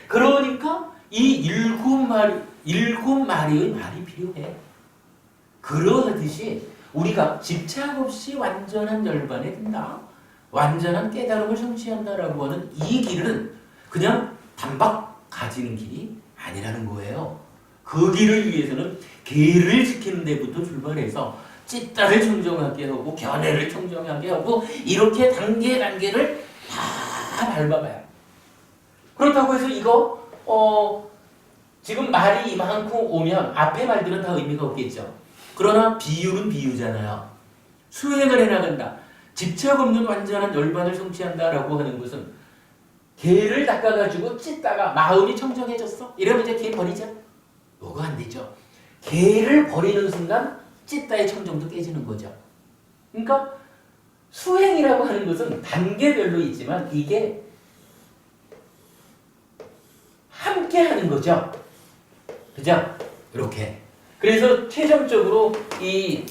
그러니까 이 7마리의 말이 필요해. 그러하듯이 우리가 집착 없이 완전한 열반에 든다. 완전한 깨달음을 성취한다라고 하는 이 길은 그냥 단박 가지는 길이 아니라는 거예요. 그 길을 위해서는 계를 지키는 데부터 출발해서 찌따를 청정하게 하고 견해를 청정하게 하고 이렇게 단계를 다 밟아봐요. 그렇다고 해서 이거 지금 말이 이만큼 오면 앞에 말들은 다 의미가 없겠죠. 그러나 비유는 비유잖아요. 수행을 해나간다. 집착 없는 완전한 열반을 성취한다라고 하는 것은 개를 닦아가지고 찢다가 마음이 청정해졌어. 이러면 이제 개 버리죠. 요거 안 되죠. 개를 버리는 순간 찢다의 청정도 깨지는 거죠. 그러니까 수행이라고 하는 것은 단계별로 있지만 이게 함께 하는 거죠. 그죠? 이렇게. 그래서 최종적으로 이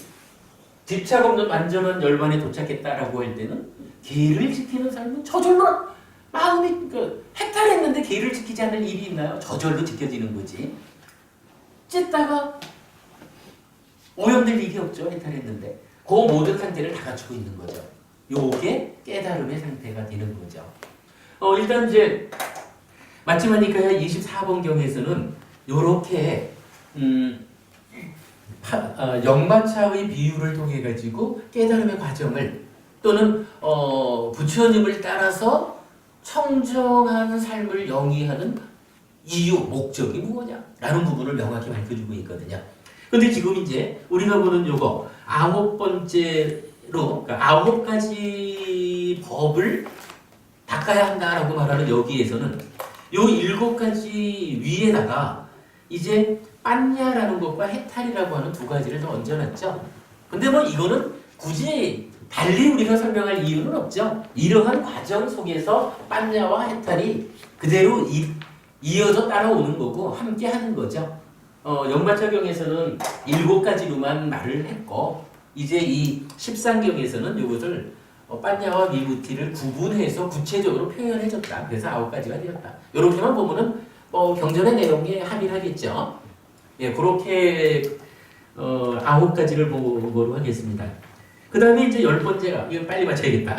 집착 없는 완전한 열반에 도착했다라고 할 때는 계를 지키는 삶은 저절로 마음이 해탈했는데 계를 지키지 않을 일이 있나요? 저절로 지켜지는 거지. 찢다가 오염될 일이 없죠. 해탈했는데. 그 모든 상태를 다 갖추고 있는 거죠. 요게 깨달음의 상태가 되는 거죠. 일단 이제 마치마니카야 24번경에서는 요렇게 역마차의 비유를 통해 가지고 깨달음의 과정을 또는 부처님을 따라서 청정한 삶을 영위하는 이유, 목적이 무엇냐라는 부분을 명확히 밝혀주고 있거든요. 근데 지금 이제 우리가 보는 요거 9번째로 그러니까 9가지 법을 닦아야 한다라고 말하는 여기에서는 요 7가지 위에다가 이제 빠냐라는 것과 해탈이라고 하는 두 가지를 더 얹어놨죠. 근데 뭐 이거는 굳이 달리 우리가 설명할 이유는 없죠. 이러한 과정 속에서 빠냐와 해탈이 그대로 이어져 따라오는 거고 함께 하는 거죠. 역마차경에서는 7가지로만 말을 했고 이제 이 13경에서는 이것을 빠냐와 미무티를 구분해서 구체적으로 표현해줬다. 그래서 9가지가 되었다. 이렇게만 보면은 경전의 내용에 합의를 하겠죠. 예, 그렇게 9가지를 보도록 하겠습니다. 그 다음에 이제 10번째가 이거 빨리 맞춰야겠다.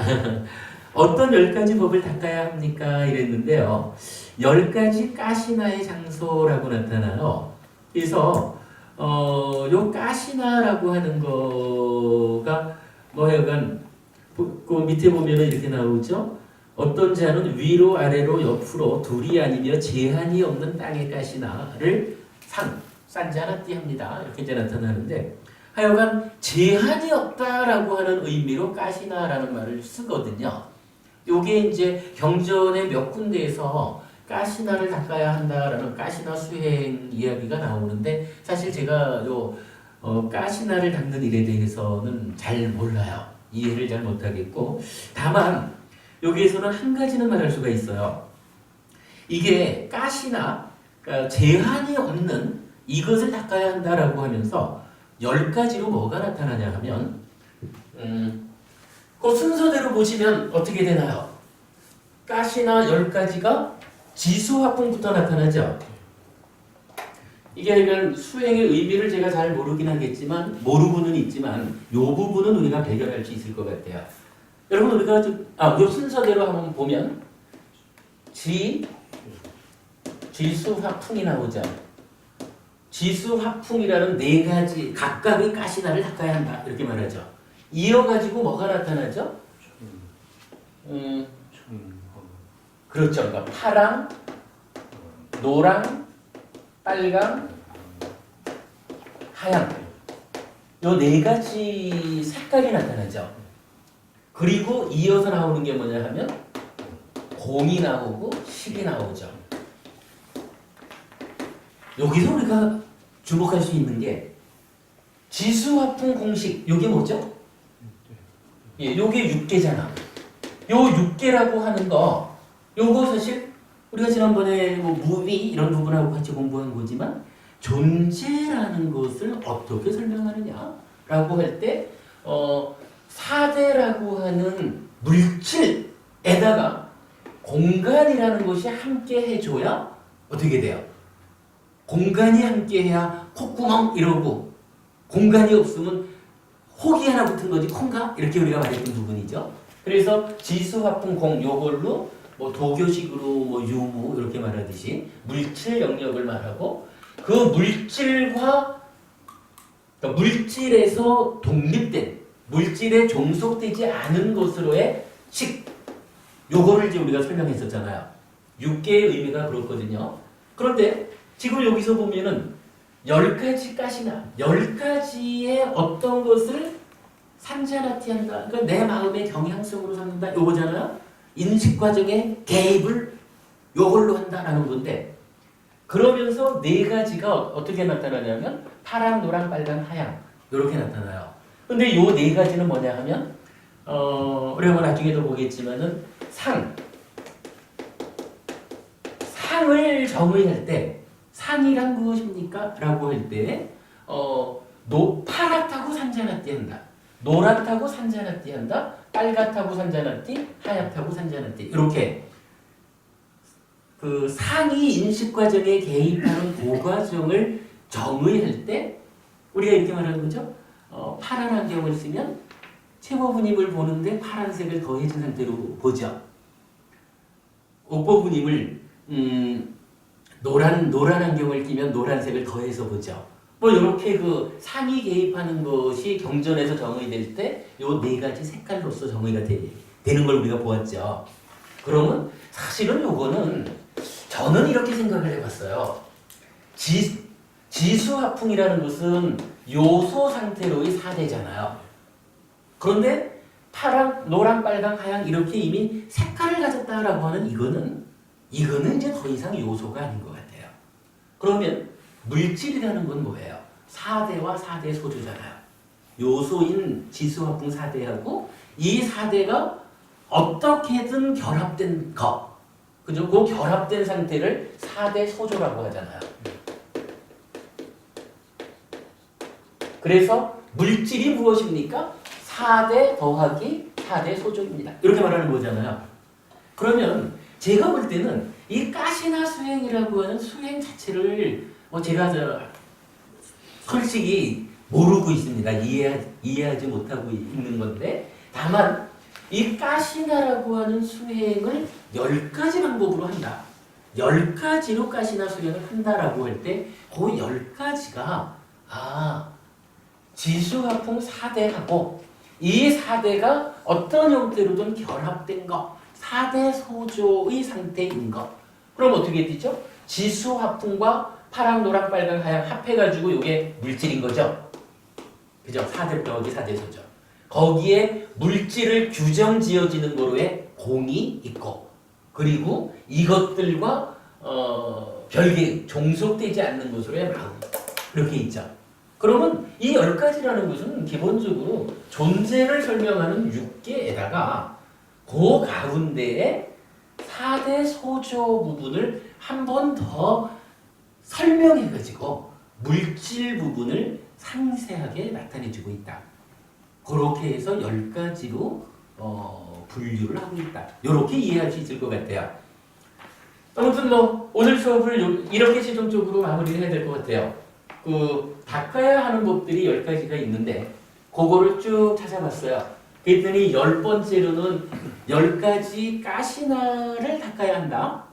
어떤 10가지 법을 닦아야 합니까? 이랬는데요. 10가지 가시나의 장소라고 나타나요. 그래서 요 가시나라고 하는 거가 뭐약간 그 밑에 보면은 이렇게 나오죠. 어떤 자는 위로 아래로 옆으로 둘이 아니며 제한이 없는 땅의 가시나를 산자나띠 합니다. 이렇게 이제 나타나는데 하여간 제한이 없다라고 하는 의미로 가시나라는 말을 쓰거든요. 요게 이제 경전의 몇 군데에서 가시나를 닦아야 한다라는 가시나 수행 이야기가 나오는데 사실 제가 요 가시나를 닦는 일에 대해서는 잘 몰라요. 이해를 잘 못하겠고 다만 여기에서는 한 가지는 말할 수가 있어요. 이게 가시나 그러니까 제한이 없는 이것을 닦아야 한다라고 하면서 10가지로 뭐가 나타나냐 하면 그 순서대로 보시면 어떻게 되나요? 가시나 10가지가 지수화풍부터 나타나죠. 이게 이건 수행의 의미를 제가 잘 모르긴 하겠지만 모르고는 있지만 이 부분은 우리가 배경할 수 있을 것 같아요. 여러분 우리가 이 순서대로 한번 보면 지수화풍이 나오죠. 지수화풍이라는 4가지 각각의 가시나를 닦아야 한다 이렇게 말하죠. 이어가지고 뭐가 나타나죠? 그렇죠. 그러니까 파랑, 노랑, 빨강, 하양 요 4가지 색깔이 나타나죠. 그리고 이어서 나오는 게 뭐냐 하면 공이 나오고 식이 나오죠. 여기서 우리가 주목할 수 있는 게 지수화풍 공식 요게 뭐죠? 예, 요게 6개잖아. 요 6개라고 하는 거 요거 사실 우리가 지난번에 뭐 무비 이런 부분하고 같이 공부한 거지만 존재라는 것을 어떻게 설명하느냐라고 할 때 사대라고 하는 물질에다가 공간이라는 것이 함께 해줘야 어떻게 돼요? 공간이 함께해야 콧구멍 이러고 공간이 없으면 혹이 하나 붙은 거지 콩가? 이렇게 우리가 말했던 부분이죠. 그래서 지수화풍공 요걸로 뭐 도교식으로 뭐 유무 이렇게 말하듯이 물질 영역을 말하고 그 물질과 그러니까 물질에서 독립된 물질에 종속되지 않은 것으로의 식 요거를 이제 우리가 설명했었잖아요. 6개의 의미가 그렇거든요. 그런데 지금 여기서 보면은 10가지 가시나 10가지의 어떤 것을 산자나티한다. 그러니까 내 마음의 경향성으로 삼는다. 요거잖아요. 인식 과정에 개입을 요걸로 한다라는 건데 그러면서 4가지가 어떻게 나타나냐면 파랑, 노랑, 빨강, 하양 이렇게 나타나요. 근데 요 4가지는 뭐냐 하면 우리가 나중에도 보겠지만은 상을 정의할 때 상이란 무엇입니까? 라고 할 때 파랗다고 산자나띠 한다. 노랗다고 산자나띠 한다. 빨갛다고 산자나띠, 하얗다고 산자나띠 이렇게 그 상이 인식 과정에 개입하는 그 과정을 정의할 때 우리가 이렇게 말하는 거죠. 파란 안경을 쓰면 최고부님을 보는데 파란색을 더해진 상태로 보죠. 옥보부님을 노란 안경을 끼면 노란색을 더해서 보죠. 뭐 이렇게 그 상이 개입하는 것이 경전에서 정의될 때 요 4가지 색깔로서 정의가 되는 걸 우리가 보았죠. 그러면 사실은 요거는 저는 이렇게 생각을 해봤어요. 지수화풍이라는 것은 요소 상태로의 4대잖아요. 그런데 파랑, 노랑, 빨강, 하양 이렇게 이미 색깔을 가졌다라고 하는 이거는 이제 더 이상 요소가 아닌 것 같아요. 그러면 물질이라는 건 뭐예요? 4대와 4대 소조잖아요. 요소인 지수화풍 4대하고 이 4대가 어떻게든 결합된 것, 그죠? 그 결합된 상태를 4대 소조라고 하잖아요. 그래서 물질이 무엇입니까? 4대 더하기 4대 소조입니다. 이렇게 말하는 거잖아요. 그러면 제가 볼 때는 이 가시나 수행이라고 하는 수행 자체를 제가 솔직히 모르고 있습니다. 이해하지 못하고 있는 건데 다만 이 가시나라고 하는 수행을 10가지 방법으로 한다. 10가지로 가시나 수행을 한다라고 할 때 그 10가지가 지수화풍 4대하고 이 4대가 어떤 형태로든 결합된 것 4대 소조의 상태인 것. 그럼 어떻게 되죠? 지수화풍과 파랑, 노랑, 빨강, 하양 합해가지고 이게 물질인 거죠. 그죠? 4대 더하기 4대 소조. 거기에 물질을 규정 지어지는 거로의 공이 있고 그리고 이것들과 별개 종속되지 않는 것으로의 마음 이렇게 있죠. 그러면 이 10가지라는 것은 기본적으로 존재를 설명하는 6개에다가 그 가운데에 4대 소조 부분을 한 번 더 설명해가지고 물질 부분을 상세하게 나타내주고 있다. 그렇게 해서 10가지로 분류를 하고 있다. 이렇게 이해할 수 있을 것 같아요. 아무튼 오늘 수업을 이렇게 최종적으로 마무리를 해야 될 것 같아요. 닦아야 하는 법들이 10가지가 있는데 그거를 쭉 찾아봤어요. 그랬더니 10번째로는 10가지 가시나를 닦아야 한다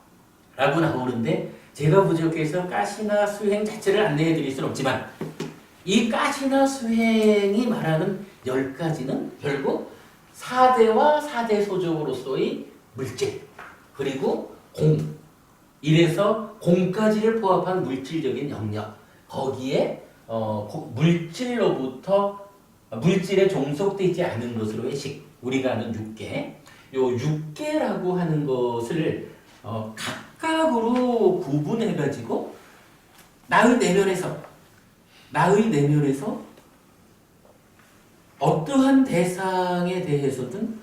라고 나오는데 제가 부족해서 가시나 수행 자체를 안내해 드릴 수는 없지만 이 가시나 수행이 말하는 10가지는 결국 4대와 4대 소족으로서의 물질 그리고 공 이래서 공까지를 포함한 물질적인 영역 거기에 물질에 종속되지 않은 것으로의 식 우리가 아는 6개 요 6개라고 하는 것을 각각으로 구분해가지고 나의 내면에서 어떠한 대상에 대해서든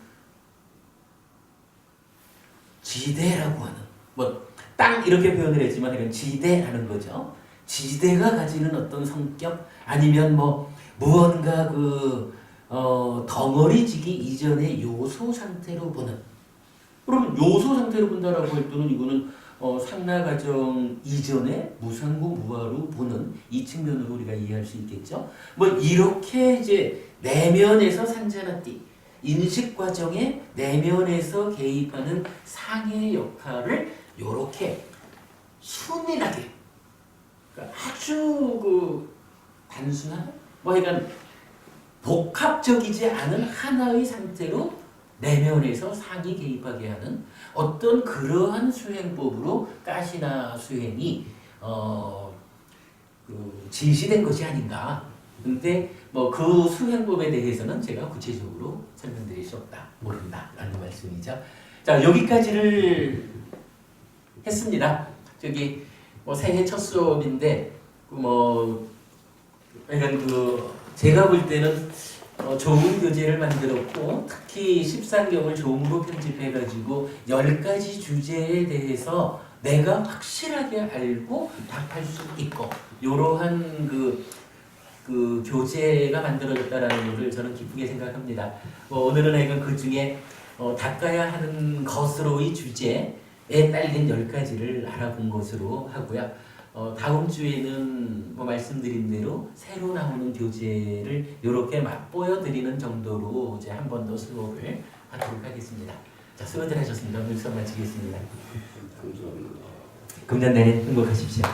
지대라고 하는 땅 이렇게 표현을 했지만 이건 지대라는 거죠. 지대가 가지는 어떤 성격 아니면 무언가 덩어리지기 이전의 요소 상태로 보는 그러면 요소 상태로 본다라고 할 때는 이거는 상나가정 이전에 무상고 무아로 보는 이 측면으로 우리가 이해할 수 있겠죠. 이렇게 이제 내면에서 산자나띠 인식 과정에 내면에서 개입하는 상의 역할을 이렇게 순일하게, 그러니까 아주 그 단순한 뭐 약간 복합적이지 않은 하나의 상태로 내면에서 상이 개입하게 하는 어떤 그러한 수행법으로 가시나 수행이 지시된 것이 아닌가. 근데 뭐 그 수행법에 대해서는 제가 구체적으로 설명드릴 수 없다, 모른다라는 말씀이죠. 자, 여기까지를 했습니다. 저기 뭐 새해 첫 수업인데 뭐 약간 제가 볼 때는 좋은 교재를 만들었고 특히 13경을 좋음으로 편집해가지고 10가지 주제에 대해서 내가 확실하게 알고 답할 수 있고 이러한 그 교재가 만들어졌다라는 것을 저는 기쁘게 생각합니다. 오늘은 하여간 그 중에 닦아야 하는 것으로의 주제에 딸린 10가지를 알아본 것으로 하고요. 다음 주에는 뭐 말씀드린 대로 새로 나오는 교재를 이렇게 맛보여 드리는 정도로 이제 한 번 더 수업을 하도록 하겠습니다. 자, 수고들 하셨습니다. 오늘 수업 마치겠습니다. 감사합니다. 금년 내내 행복하십시오.